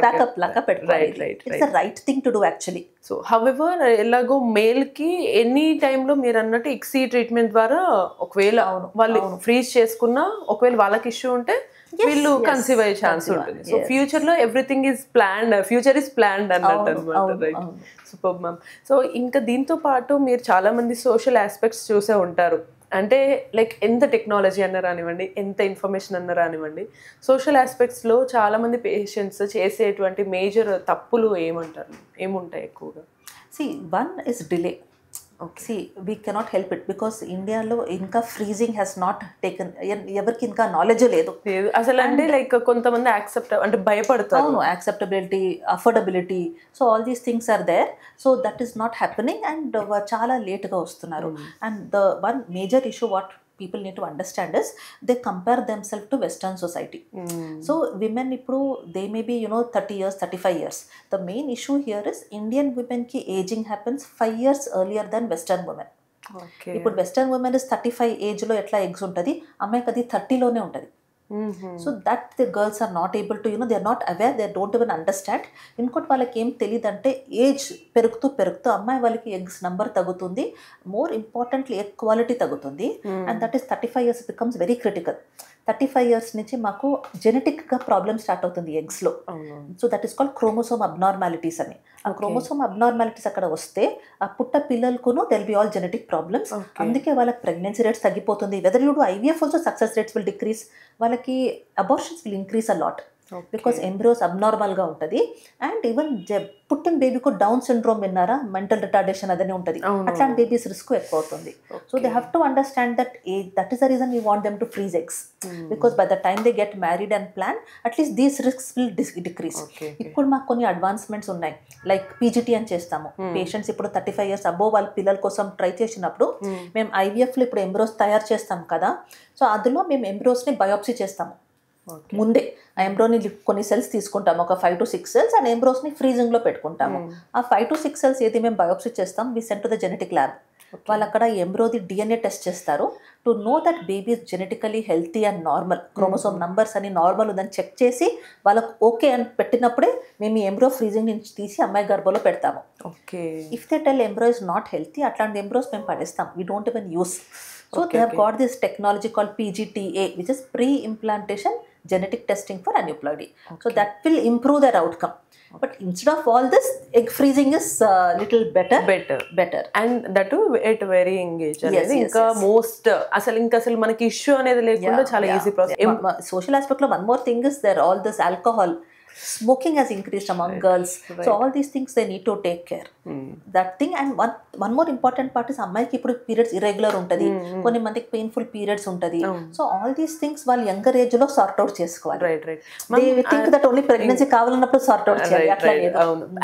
Speaker 2: backup laga pettuvali. It's the right thing to do actually.
Speaker 1: So however elago male ki any time lo meer annattu XC treatment ద్వారా ఒకవేళ వాళ్ళు freeze చేసుకున్నా ఒకవేళ వాళ్ళకి issue ఉంటే వీళ్ళు conceive అయ్యే chance ఉంటుంది. సో ఫ్యూచర్ లో everything is planned, future is planned అన్నట్టు అనమాట. Right, super ma'am. సో ఇంకా దీంతో పాటు మీరు చాలా మంది సోషల్ ఆస్పెక్ట్స్ చూసే ఉంటారు. అంటే లైక్ ఎంత టెక్నాలజీ అన్న రానివ్వండి, ఎంత ఇన్ఫర్మేషన్ అన్న రానివ్వండి, సోషల్ ఆస్పెక్ట్స్లో చాలామంది పేషెంట్స్ చేసేటువంటి మేజర్ తప్పులు ఏముంటాయి ఎక్కువగా?
Speaker 2: See, one is delay. See, we cannot help it because ఇండియాలో ఇంకా ఫ్రీజింగ్ హ్యాస్ నాట్ టేకన్, ఎవరికి ఇంకా నాలెడ్జ్ లేదు
Speaker 1: అసలు. అంటే లైక్ కొంతమంది అంటే భయపడతారు.
Speaker 2: అవును, acceptability, affordability, so all these things are there. So that is not happening and చాలా లేట్గా వస్తున్నారు. And the one major issue what people need to understand is they compare themselves to Western society. So women ippudu they may be 30 years, 35 years. The main issue here is Indian women ki aging happens 5 years earlier than Western women. ఇప్పుడు Western women is 35 age లో ఎట్లా eggs ఉంటుంది, అమ్మాయికి అది 30 లోనే ఉంటుంది. So that the girls are not able to they are not aware, they don't even understand. ఇంకోటి వాళ్ళకి ఏం తెలియదు అంటే ఏజ్ పెరుగుతూ అమ్మాయి వాళ్ళకి ఎగ్స్ నెంబర్ తగ్గుతుంది, మోర్ ఇంపార్టెంట్లీ ఎగ్ క్వాలిటీ తగ్గుతుంది. And that is 35 years becomes very critical. 35 years నుంచి మాకు జెనెటిక్గా ప్రాబ్లమ్ స్టార్ట్ అవుతుంది ఎగ్స్లో. So that is called chromosome abnormalities అని. ఆ క్రోమోసోమ్ అబ్నార్మాలిటీస్ అక్కడ వస్తే ఆ పుట్ట పిల్లలకును they'll B all genetic problems. అందుకే వాళ్ళకి ప్రెగ్నెన్సీ రేట్స్ తగ్గిపోతుంది. Whether you do IVF also success rates will decrease, వాళ్ళకి abortions will increase a lot because embryos అబ్నార్మల్గా ఉంటుంది. అండ్ ఈవెన్ పుట్టిన బేబీకు డౌన్ సిండ్రోమ్ విన్నారా, మెంటల్ రిటార్డేషన్ అదనే ఉంటుంది, అట్లాంటి బేబీస్ రిస్క్ ఎక్కువ అవుతుంది. So they have to understand that is the reason we want them to freeze eggs, because by the time they get married and plan at least these risks will decrease. ఇప్పుడు మాకు కొన్ని advancements ఉన్నాయి, like PGT అని చేస్తాము. Patients ఇప్పుడు 35 years above వాళ్ళ పిల్లల కోసం ట్రై చేసినప్పుడు మేము IVFలో ఇప్పుడు ఎంబ్రియోస్ తయారు చేస్తాం కదా, సో అందులో మేము ఎంబ్రియోస్ని బయోప్సీ చేస్తాము. ముందే ఆ ఎంబ్రోని కొన్ని సెల్స్ తీసుకుంటాము, ఒక 5 to 6 cells, అండ్ ఎంబ్రోస్ని ఫ్రీజింగ్లో పెట్టుకుంటాము. ఆ 5 to 6 cells ఏది మేము బయోప్సీ చేస్తాం, we send to the genetic lab. వాళ్ళు అక్కడ ఎంబ్రోది DNA టెస్ట్ చేస్తారు to know that baby is genetically healthy and normal, chromosome numbers అని నార్మల్ ఉందని చెక్ చేసి వాళ్ళకు ఓకే అని పెట్టినప్పుడే మేము ఈ ఎంబ్రో ఫ్రీజింగ్ నుంచి తీసి అమ్మాయి గర్భంలో పెడతాము. If they tell embryo is not healthy, అట్లాంటి ఎంబ్రోస్ మేము పడేస్తాం, we don't even use. So they have got this technology called PGTA, which is pre-implantation genetic testing for aneuploidy. So that will improve their outcome. But instead of all this, egg freezing is little better.
Speaker 1: And that too at very engaged. Inka most asalu manaki issue anedi lekunda chaala easy process.
Speaker 2: Social aspect lo one more thing is there, all this alcohol, smoking has increased among girls. So all these things they need to take care. That thing. And one more important part is అమ్మాయికి ఇప్పుడు periods irregular ఉంటుంది, కొన్ని మందికి painful periods ఉంటుంది. So all these things వాళ్ళు younger age లో sort out చేసుకోవాలి. They think that only pregnancy కావాలన్నప్పుడు సార్ట్ అవుట్ చేయాలి, అట్లా లేదు.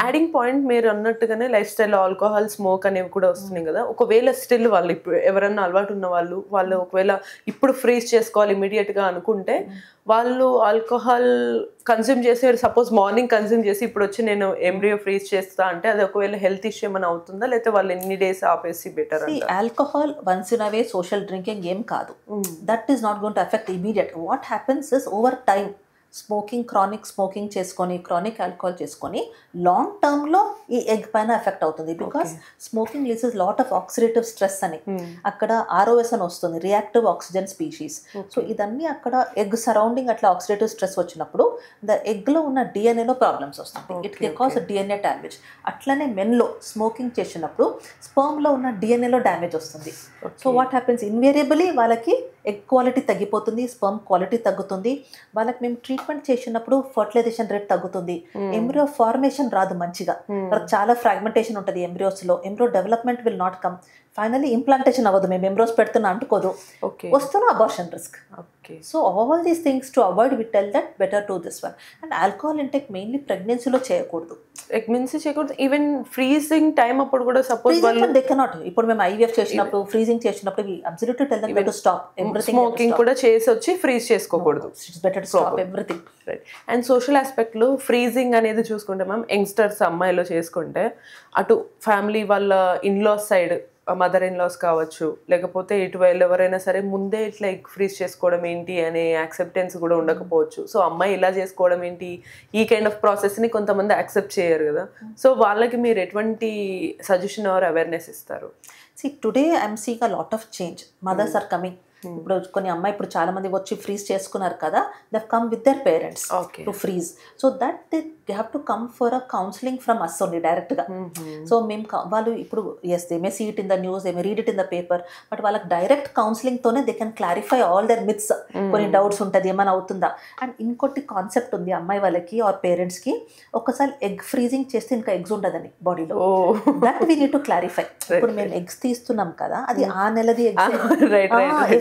Speaker 1: యాడింగ్ పాయింట్ మీరు అన్నట్టుగానే లైఫ్ స్టైల్ ఆల్కహాల్, స్మోక్ అనేవి కూడా వస్తున్నాయి కదా. ఒకవేళ స్టిల్ వాళ్ళు ఇప్పుడు ఎవరన్నా అలవాటు ఉన్న వాళ్ళు ఒకవేళ ఇప్పుడు ఫ్రీజ్ చేసుకోవాలి ఇమీడియట్ గా అనుకుంటే వాళ్ళు ఆల్కహాల్ కన్స్యూమ్ చేసి సపోజ్ మార్నింగ్ కన్స్యూమ్ చేసి ఇప్పుడు వచ్చి నేను ఎంబ్రియో ఫ్రీజ్ చేస్తా అంటే అది ఒకవేళ హెల్త్ ఇష్యూ ఏమైనా అవుతుందా, లేకపోతే వాళ్ళు ఎన్ని డేస్ ఆపేసి better?
Speaker 2: Alcohol once in a way social drinking ఏం కాదు. That is not going to effect immediate. What happens is over time smoking, chronic smoking చేసుకొని, క్రానిక్ ఆల్కహాల్ చేసుకొని లాంగ్ టర్మ్లో ఈ ఎగ్ పైన ఎఫెక్ట్ అవుతుంది. Because smoking releases lot of oxidative stress అని, అక్కడ ROS అని వస్తుంది, రియాక్టివ్ ఆక్సిజన్ స్పీషీస్. సో ఇదన్నీ అక్కడ ఎగ్ సరౌండింగ్ అట్లా ఆక్సిడేటివ్ స్ట్రెస్ వచ్చినప్పుడు ద ఎగ్లో ఉన్న డిఎన్ఏలో ప్రాబ్లమ్స్ వస్తుంది. It can cause DNA damage. అట్లనే మెన్లో స్మోకింగ్ చేసినప్పుడు స్పర్మ్లో ఉన్న డిఎన్ఏలో డ్యామేజ్ వస్తుంది. సో వాట్ హ్యాపెన్స్, ఇన్వేరియబుల్లీ వాళ్ళకి ఎగ్ క్వాలిటీ తగ్గిపోతుంది, స్పర్మ్ క్వాలిటీ తగ్గుతుంది. వాళ్ళకి మేము ట్రీట్మెంట్ చేసినప్పుడు ఫర్టిలైజేషన్ రేట్ తగ్గుతుంది, ఎంబ్రియో ఫార్మేషన్ రాదు మంచిగా, చాలా ఫ్రాగ్మెంటేషన్ ఉంటుంది ఎంబ్రియోస్లో, embryo development will not come, finally implantation అవ్వదు, మేము ఎంబ్రియోస్ పెడుతున్నా అంటుకోదు, వస్తున్న abortion risk. So all these things to avoid we tell that better to this one. And alcohol intake mainly ప్రెగ్నెన్సీలో చేయకూడదు,
Speaker 1: ఈవెన్ ఫ్రీజింగ్ టైం అప్పుడు కూడా సపోజ్
Speaker 2: దే కెనాట్. ఇప్పుడు మేము IVF చేసినప్పుడు ఫ్రీజింగ్ చేసినప్పుడు we absolutely tell them to stop everything.
Speaker 1: Smoking కూడా చేసి వచ్చి ఫ్రీజ్ చేసుకోకూడదు,
Speaker 2: it's better to stop everything.
Speaker 1: Right. And social ఆస్పెక్ట్లో ఫ్రీజింగ్ అనేది చూసుకుంటే మ్యామ్, యంగ్స్టర్స్ అమ్మాయిలో చేసుకుంటే అటు ఫ్యామిలీ వాళ్ళ ఇన్లాస్ సైడ్ మదర్ ఇన్లాస్ కావచ్చు, లేకపోతే ఇటువైపు ఎవరైనా సరే ముందే ఇట్లా ఎగ్ ఫ్రీజ్ చేసుకోవడం ఏంటి అనే యాక్సెప్టెన్స్ కూడా ఉండకపోవచ్చు. సో అమ్మాయి ఇలా చేసుకోవడం ఏంటి, ఈ కైండ్ ఆఫ్ ప్రాసెస్ని కొంతమంది యాక్సెప్ట్ చేయరు కదా. సో వాళ్ళకి మీరు ఎటువంటి సజెషన్ ఆర్ అవేర్నెస్ ఇస్తారు?
Speaker 2: See, today I'm seeing a lot of change. Mothers are coming. ఇప్పుడు కొన్ని అమ్మాయి ఇప్పుడు చాలా మంది వచ్చి ఫ్రీజ్ చేసుకున్నారు కదా, they come with their parents to freeze. So that they have to come for a counselling from us only డైరెక్ట్గా. సో మేము వాళ్ళు ఇప్పుడు as they may see it in the news, they may read it in the paper, but వాళ్ళకి direct కౌన్సిలింగ్తోనే they can clarify all their myths. కొన్ని doubts ఉంటుంది ఏమైనా అవుతుందా. అండ్ ఇంకోటి కాన్సెప్ట్ ఉంది అమ్మాయి వాళ్ళకి ఆర్ పేరెంట్స్కి, ఒకసారి ఎగ్ ఫ్రీజింగ్ చేస్తే ఇంకా ఎగ్స్ ఉండదని బాడీలో, that we need to clarify. ఇప్పుడు మేము ఎగ్స్ తీస్తున్నాం కదా, అది ఆ నెలది eggs.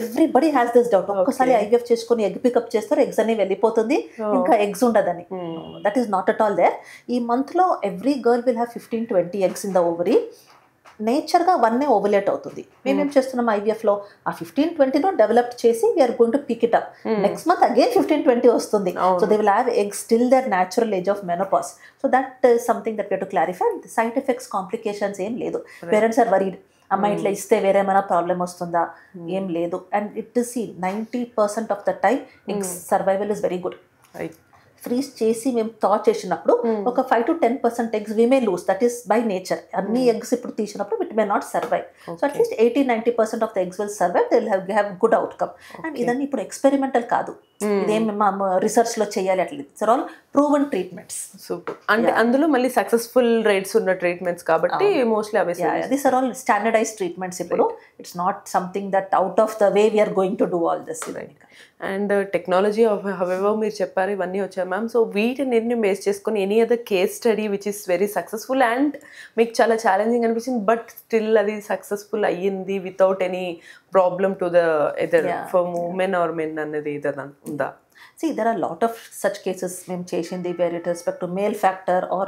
Speaker 2: Everybody has this doubt. ఒక్కసారి IVF చేసుకుని ఎగ్ పికప్ చేస్తారు, ఎగ్స్ అన్ని వెళ్ళిపోతుంది, ఇంకా ఎగ్స్ ఉండదని. That is not at all there. ఈ మంత్లో every girl will have 15-20 eggs in the ovary. నేచర్గా వన్నే ఓవలేట్ అవుతుంది. మేమేం చేస్తున్నాం IVFలో ఆ 15-20 డెవలప్ చేసి we're going to pick it up. Next month again 15-20 వస్తుంది. So they will have eggs till their natural age of menopause. So that is something that we have to clarify. Side effects, complications ఏం లేదు. Parents are worried, అమ్మాయి ఇట్లా ఇస్తే వేరేమైనా problem వస్తుందా, ఏం లేదు. And it is 90% of the time eggs survival is very good. Freeze చేసి మేము థా చేసినప్పుడు ఒక 5-10% eggs we may lose, that is by nature. అన్ని ఎగ్స్ ఇప్పుడు తీసినప్పుడు it may not survive. So at least 80-90% of the eggs will survive, they will have good outcome. And ఇదన్నీ ఇప్పుడు experimental కాదు, ఇదేం రీసెర్చ్లో చేయాలి, అట్లా it's all proven treatments.
Speaker 1: Super. అంటే అందులో మళ్ళీ సక్సెస్ఫుల్ రేట్స్ ఉన్న ట్రీట్మెంట్స్ కాబట్టి మోస్ట్లీ అవే.
Speaker 2: These are all standardised treatments. ఇప్పుడు it's not something that out of the way we're going to do all this.
Speaker 1: And technology however మీరు చెప్పారు ఇవన్నీ వచ్చాయి మ్యామ్. సో వీటిని బేస్ చేసుకొని any other case study which is very successful and మీకు చాలా challenging అనిపించింది, బట్ స్టిల్ అది సక్సెస్ఫుల్ అయ్యింది without any problem to the either for women or men అనేది ఏదైనా ఉందా?
Speaker 2: See, there are a lot of such cases మేము చేసింది where it respect to male factor or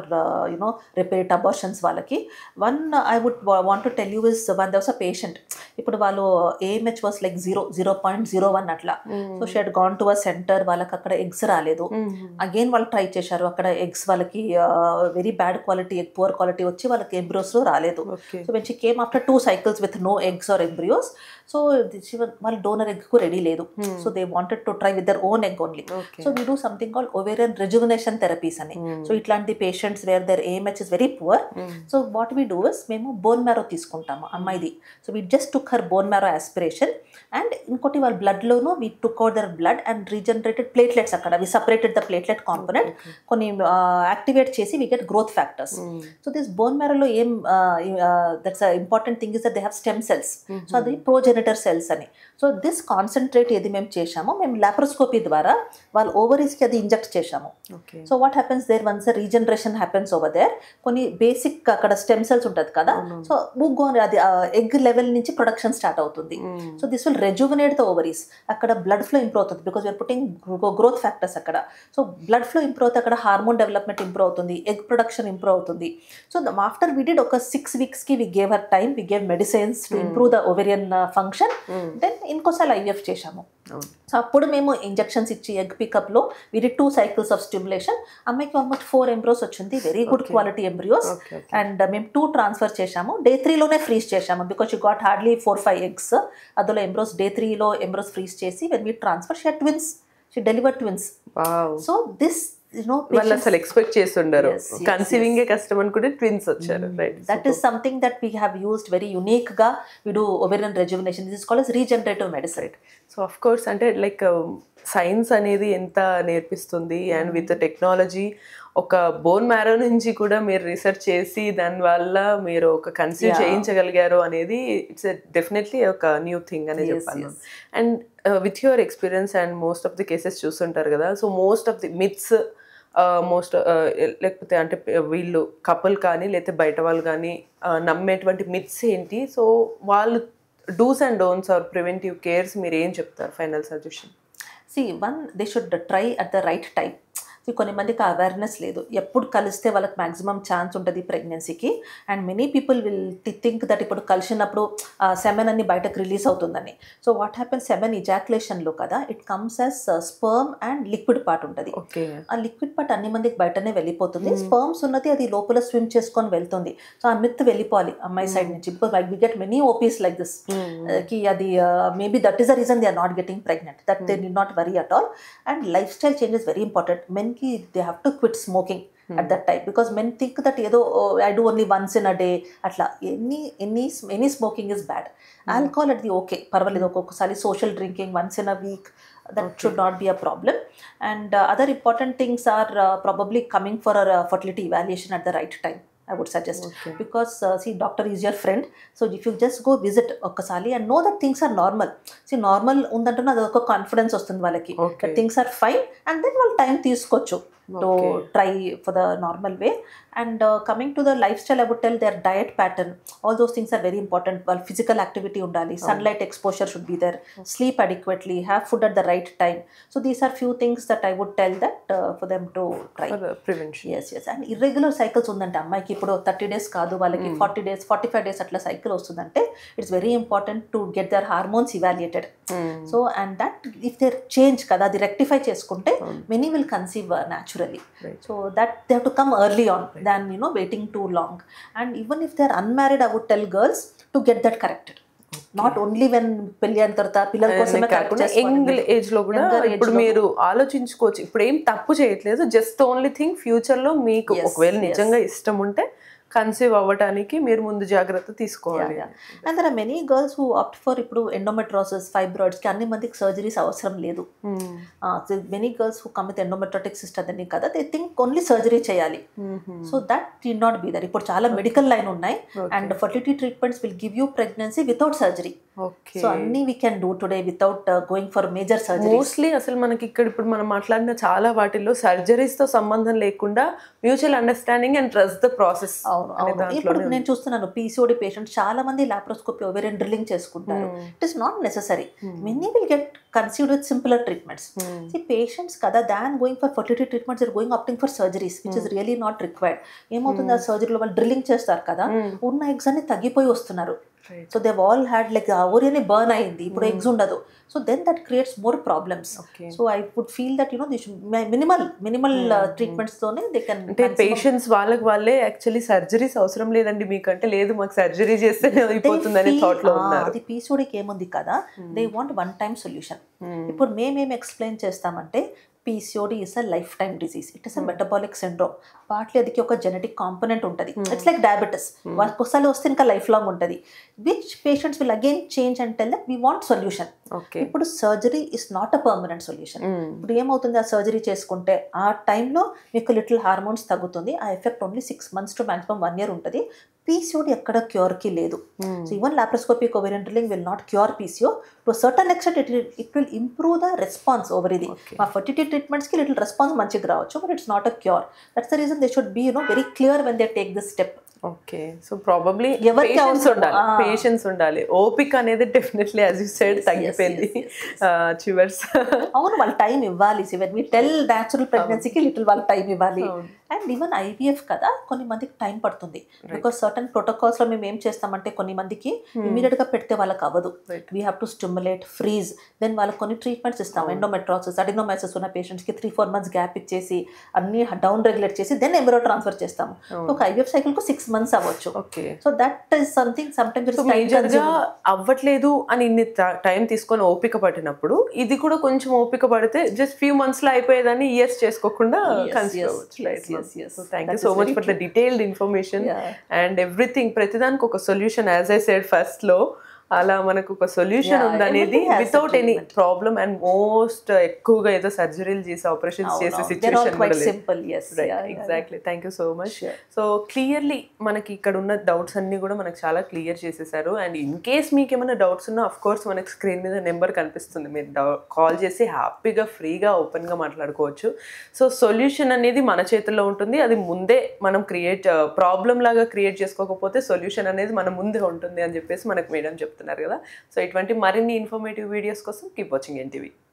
Speaker 2: repeat abortions వాళ్ళకి. One I would want to tell you is when there was a patient, ఇప్పుడు వాళ్ళు AMH was like 0.01 అట్లా. So she had gone to a centre, వాళ్ళకి అక్కడ eggs రాలేదు. Again వాళ్ళు try చేశారు, అక్కడ ఎగ్స్ వాళ్ళకి very bad quality, poor quality వచ్చి వాళ్ళకి ఎంబ్రియోస్ రాలేదు. So when she came after 2 cycles with no eggs or embryos, so వాళ్ళు డోనర్ ఎగ్ కు రెడీ లేదు. So they wanted to try with their own egg only. So we do something called ovarian rejuvenation therapies అని. So ఇట్లాంటి patients where their AMH is very poor, so what we do is మేము bone marrow తీసుకుంటాము అమ్మాయిది. So we just took her bone marrow aspiration and ఇంకోటి వాళ్ళ బ్లడ్లోనూ we took out their blood and regenerated platelets. అక్కడ we separated the platelet component, కొన్ని activate చేసి we get growth factors. So this bone మ్యారోలో ఏం that's important thing is that they have stem cells. So అది progenitor cells అని. So this concentrate ఏది మేము చేశామో మేము లాప్రోస్కోపీ ద్వారా వాళ్ళ ఓవరీస్కి అది ఇంజెక్ట్ చేశాము. So what happens there once regeneration happens over there, కొన్ని బేసిక్ అక్కడ స్టెమ్ సెల్స్ ఉంటుంది కదా, సో అది ఎగ్ లెవెల్ నుంచి ప్రొడక్షన్ స్టార్ట్ అవుతుంది. So this will rejuvenate the ovaries. అక్కడ బ్లడ్ ఫ్లో ఇంప్రూవ్ అవుతుంది because we're putting growth factors అక్కడ. సో బ్లడ్ ఫ్లో ఇంప్రూవ్ అవుతుంది, అక్కడ హార్మోన్ డెవలప్మెంట్ ఇంప్రూవ్ అవుతుంది, ఎగ్ ప్రొడక్షన్ ఇంప్రూవ్ అవుతుంది. సో ఆఫ్టర్ వీ డిడ్ ఒక 6 weeks we gave her time, we gave medicines to improve the ovarian function. Then ఇంకోసారి IVF చేశాము. So అప్పుడు మేము ఇంజెక్షన్స్ ఇచ్చి ఎగ్ పికప్లో విడి 2 cycles ఆఫ్ స్టిమ్యులేషన్, అమ్మాయికి ఆల్మోస్ట్ 4 embryos వచ్చింది, very good quality embryos. And మేము 2 ట్రాన్స్ఫర్ చేశాము, Day 3లోనే ఫ్రీజ్ చేశాము because she got hardly 4-5 eggs. అందులో ఎంబ్రోస్ Day 3లో ఎంబ్రోస్ ఫ్రీజ్ చేసి when we transfer she had twins, she delivered twins. So this
Speaker 1: వాళ్ళు అసలు ఎక్స్పెక్ట్ చేస్తుండారు, కన్సీవింగ్ ఏ కష్టం అనుకుంటే ట్విన్స్ వచ్చారు.
Speaker 2: That is something that we have used very unique గా. We do ovarian rejuvenation, this is called as regenerative medicine.
Speaker 1: So of course అంటే like science అనేది ఎంత నేర్పిస్తుంది, అండ్ విత్ టెక్నాలజీ ఒక బోన్ మ్యారో నుంచి కూడా మీరు రీసెర్చ్ చేసి దానివల్ల మీరు ఒక కన్సీవ్ చేయించగలిగారు అనేది ఇట్స్ డెఫినెట్లీ ఒక న్యూ థింగ్ అనే చెప్పాను. And with your experience and most of the cases చూస్తుంటారు కదా, so most of the myths లేకపోతే అంటే వీళ్ళు కపుల్ కానీ లేకపోతే బయట వాళ్ళు కానీ నమ్మేటువంటి మిత్స్ ఏంటి, సో వాళ్ళు dos and don'ts or preventive cares మీరు ఏం చెప్తారు final suggestion?
Speaker 2: See, one, they should try at the right time. కొన్ని మందికి అవేర్నెస్ లేదు, ఎప్పుడు కలిస్తే వాళ్ళకి మ్యాక్సిమం ఛాన్స్ ఉంటుంది ప్రెగ్నెన్సీకి. And many people will think that ఇప్పుడు కలిసినప్పుడు సెమెన్ అన్ని బయటకు రిలీజ్ అవుతుందని. సో వాట్ హ్యాపెన్స్, సెమెన్ ఇజాక్యులేషన్లో కదా it comes as sperm and liquid part ఉంటుంది. ఆ లిక్విడ్ పార్ట్ అన్ని మందికి బయటనే వెళ్ళిపోతుంది, స్పర్మ్స్ ఉన్నది అది లోపల స్విమ్ చేసుకొని వెళ్తుంది. సో ఆ మిత్ వెళ్ళిపోవాలి అమ్మాయి సైడ్ నుంచి, because we get many OPs like this కి అది maybe that is the reason they are not getting pregnant, that they need not worry at all. And lifestyle change is very important. Men they have to quit smoking at that time, because men think that ఏదో I do only once in a day అట్లా. any smoking is bad. Alcohol అది okay పర్వాలేదు, ఒక్కొక్కసారి social drinking once in a week, that should not be a problem. And other important things are probably coming for a fertility evaluation at the right time, I would suggest. Because see, doctor is your friend, so if you just go visit okkasali and know that things are normal. See, normal undantuna adoka confidence vastundi valaki, that things are fine, and then వాళ్ళు time తీసుకోవచ్చు to try for the normal way. And coming to the lifestyle, I would tell their diet pattern, all those things are very important. Well, physical activity undali, sunlight exposure should be there, sleep adequately, have food at the right time. So these are few things that I would tell that for them to try
Speaker 1: for the prevention.
Speaker 2: Yes. And irregular cycles undante అమ్మాయికి ఇప్పుడు 30 days కాదు, వాళ్ళకి 40 days 45 days అట్లా cycle వస్తుందంటే it's very important to get their hormones evaluated. So and that if they change kada, అది rectify చేసుకుంటే many will conceive naturally. So that they have to come early on than waiting too long. And even if they are unmarried, I would tell girls to get that corrected. Not only when పెళ్లి అయిన తర్వాత పిల్లల కోసమే కాకుండా
Speaker 1: young age లో కూడా ఇప్పుడు మీరు ఆలోచించుకోవచ్చు. ఇప్పుడు ఏం తప్పు చేయట్లేదు, జస్ట్ ఓన్లీ థింగ్ ఫ్యూచర్ లో మీకు ఒకవేళ నిజంగా ఇష్టం ఉంటే కన్సీవ్ అవ్వడానికి మీరు ముందు జాగ్రత్త తీసుకోవాలి.
Speaker 2: And there are many girls who opt for ఇప్పుడు ఎండోమెట్రోసిస్, ఫైబ్రాయిడ్స్కి అన్ని మందికి సర్జరీస్ అవసరం లేదు. Many girls who come with endometriotic system అని కదా, దే థింక్ ఓన్లీ సర్జరీ చేయాలి. So that need not be there. ఇప్పుడు చాలా మెడికల్ లైన్ ఉన్నాయి, and fertility treatments will give you pregnancy without surgery. So అన్ని we can do today without going for major surgery.
Speaker 1: Mostly అసలు మనకి ఇక్కడ ఇప్పుడు మనం మాట్లాడిన చాలా వాటిల్లో సర్జరీస్ తో సంబంధం లేకుండా mutual understanding and trust the process.
Speaker 2: ఇప్పుడు నేను చూస్తున్నాను పీసీఓడి పేషెంట్స్ చాలా మంది లాప్రోస్కోపీ ఓవేరియన్ డ్రిల్లింగ్ చేసుకుంటారు. It is not necessary. Many will get conceived with simpler treatments. Patients కదా, than going for fertility treatments or going opting for surgeries which is really not required. ఏమవుతుంది, ఆ సర్జరీలో వాళ్ళు drilling చేస్తారు కదా, ఉన్న eggs అన్ని తగ్గిపోయి వస్తున్నారు. So they all had like ovarian burn అయింది, ఇప్పుడు ఎగ్స్ ఉండదు. So then that creates more problems. So I would feel that minimal treatments తోనే దే కెన్.
Speaker 1: అంటే పేషెంట్స్ వాళ్ళే యాక్చువల్లీ సర్జరీస్ అవసరం లేదండి మీకంటే, లేదు మాకు సర్జరీ చేస్తేనే అయిపోతుందని థాట్ లో ఉన్నారు.
Speaker 2: అది పీసీఓడికి ఏముంది కదా, they want one time solution. ఇప్పుడు మేమేం ఎక్స్ప్లెయిన్ చేస్తామంటే PCOD is a lifetime disease. It is a metabolic syndrome. Partly adiki oka genetic component untadi. It's like diabetes. Vakosali vaste inka lifelong untadi. Which patients will again change and tell that we want solution.
Speaker 1: Okay.
Speaker 2: Ippudu surgery is not a permanent solution. Ippudu em avutundi aa surgery cheskunte aa time lo meeku little hormones tagutundi. Aa effect only 6 months to maximum 1 year untadi. PCOD ekkada cure ki ledu. So even laparoscopic ovarian drilling will not cure PCO. To a certain extent it will improve the response over idi. Ma fertility treatments ki little response manchiga ravochu, but it's not a cure. That's the reason they should be very clear when they take this step.
Speaker 1: Okay, so probably
Speaker 2: ఎవరికి
Speaker 1: patience
Speaker 2: అవసరమో,
Speaker 1: ఉండాలి, patience ఉండాలి. ఓపిక అనేది definitely as you said తగ్గిపోయింది చివర్స్.
Speaker 2: అవును, వాళ్ళు time ఇవ్వాలి. వెన్ వి టెల్ న్యాచురల్ ప్రెగ్నెన్సీకి లిటిల్ వాళ్ళకి టైం ఇవ్వాలి. అండ్ ఈవెన్ ఐవీఎఫ్ కదా, కొన్ని మందికి టైం పడుతుంది. బికాస్ సర్టన్ ప్రోటోకాల్స్లో మేము ఏం చేస్తామంటే కొన్ని మందికి ఇమీడియట్గా పెడితే వాళ్ళకి అవ్వదు. We have to stimulate, freeze, then వాళ్ళకి కొన్ని ట్రీట్మెంట్స్ ఇస్తాం. ఎండోమెట్రాసిస్, అడినోమైసిస్ ఉన్న పేషెంట్స్కి 3-4 months గ్యాప్ ఇచ్చేసి అన్ని డౌన్ రెగ్యులేట్ చేసి దెన్ ఎంబ్రో ట్రాన్స్ఫర్ చేస్తాము. ఒక ఐవీఎఫ్ సైకిల్కు 6 months అవ్వచ్చు. So that is something sometimes
Speaker 1: మేజర్గా అవ్వట్లేదు అని ఇన్ని టైం తీసుకొని ఓపిక పట్టినప్పుడు ఇది కూడా కొంచెం ఓపిక పడితే జస్ట్ ఫ్యూ మంత్స్లో అయిపోయేదాన్ని ఇయర్స్ చేసుకోకుండా కన్సిడర్ అవ్వచ్చు. Thank you so much for the detailed information and everything. ప్రతిదానికి ఒక solution, as I said first లో, అలా మనకు ఒక సొల్యూషన్ ఉందనేది without any problem. And most ఎక్కువగా ఏదో సర్జరీలు చేసి ఆపరేషన్స్ చేసే సిచ్యువేషన్ కూడా లేదు. Exactly, thank you so much. So clearly మనకి ఇక్కడ ఉన్న డౌట్స్ అన్ని కూడా మనకు చాలా క్లియర్ చేసేసారు. అండ్ ఇన్ కేస్ మీకు ఏమైనా డౌట్స్ ఉన్నా అఫ్ కోర్స్ మనకి స్క్రీన్ మీద నెంబర్ కనిపిస్తుంది, మీరు కాల్ చేసి హ్యాపీగా ఫ్రీగా ఓపెన్గా మాట్లాడుకోవచ్చు. సో సొల్యూషన్ అనేది మన చేతుల్లో ఉంటుంది. అది ముందే మనం ప్రాబ్లం లాగా క్రియేట్ చేసుకోకపోతే సొల్యూషన్ అనేది మన ముందే ఉంటుంది అని చెప్పేసి మనకు మేడం చెప్తున్నారు కదా. సో ఇటువంటి మరిన్ని ఇన్ఫర్మేటివ్ వీడియోస్ కోసం కీప్ వాచింగ్ ఎన్టీవీ.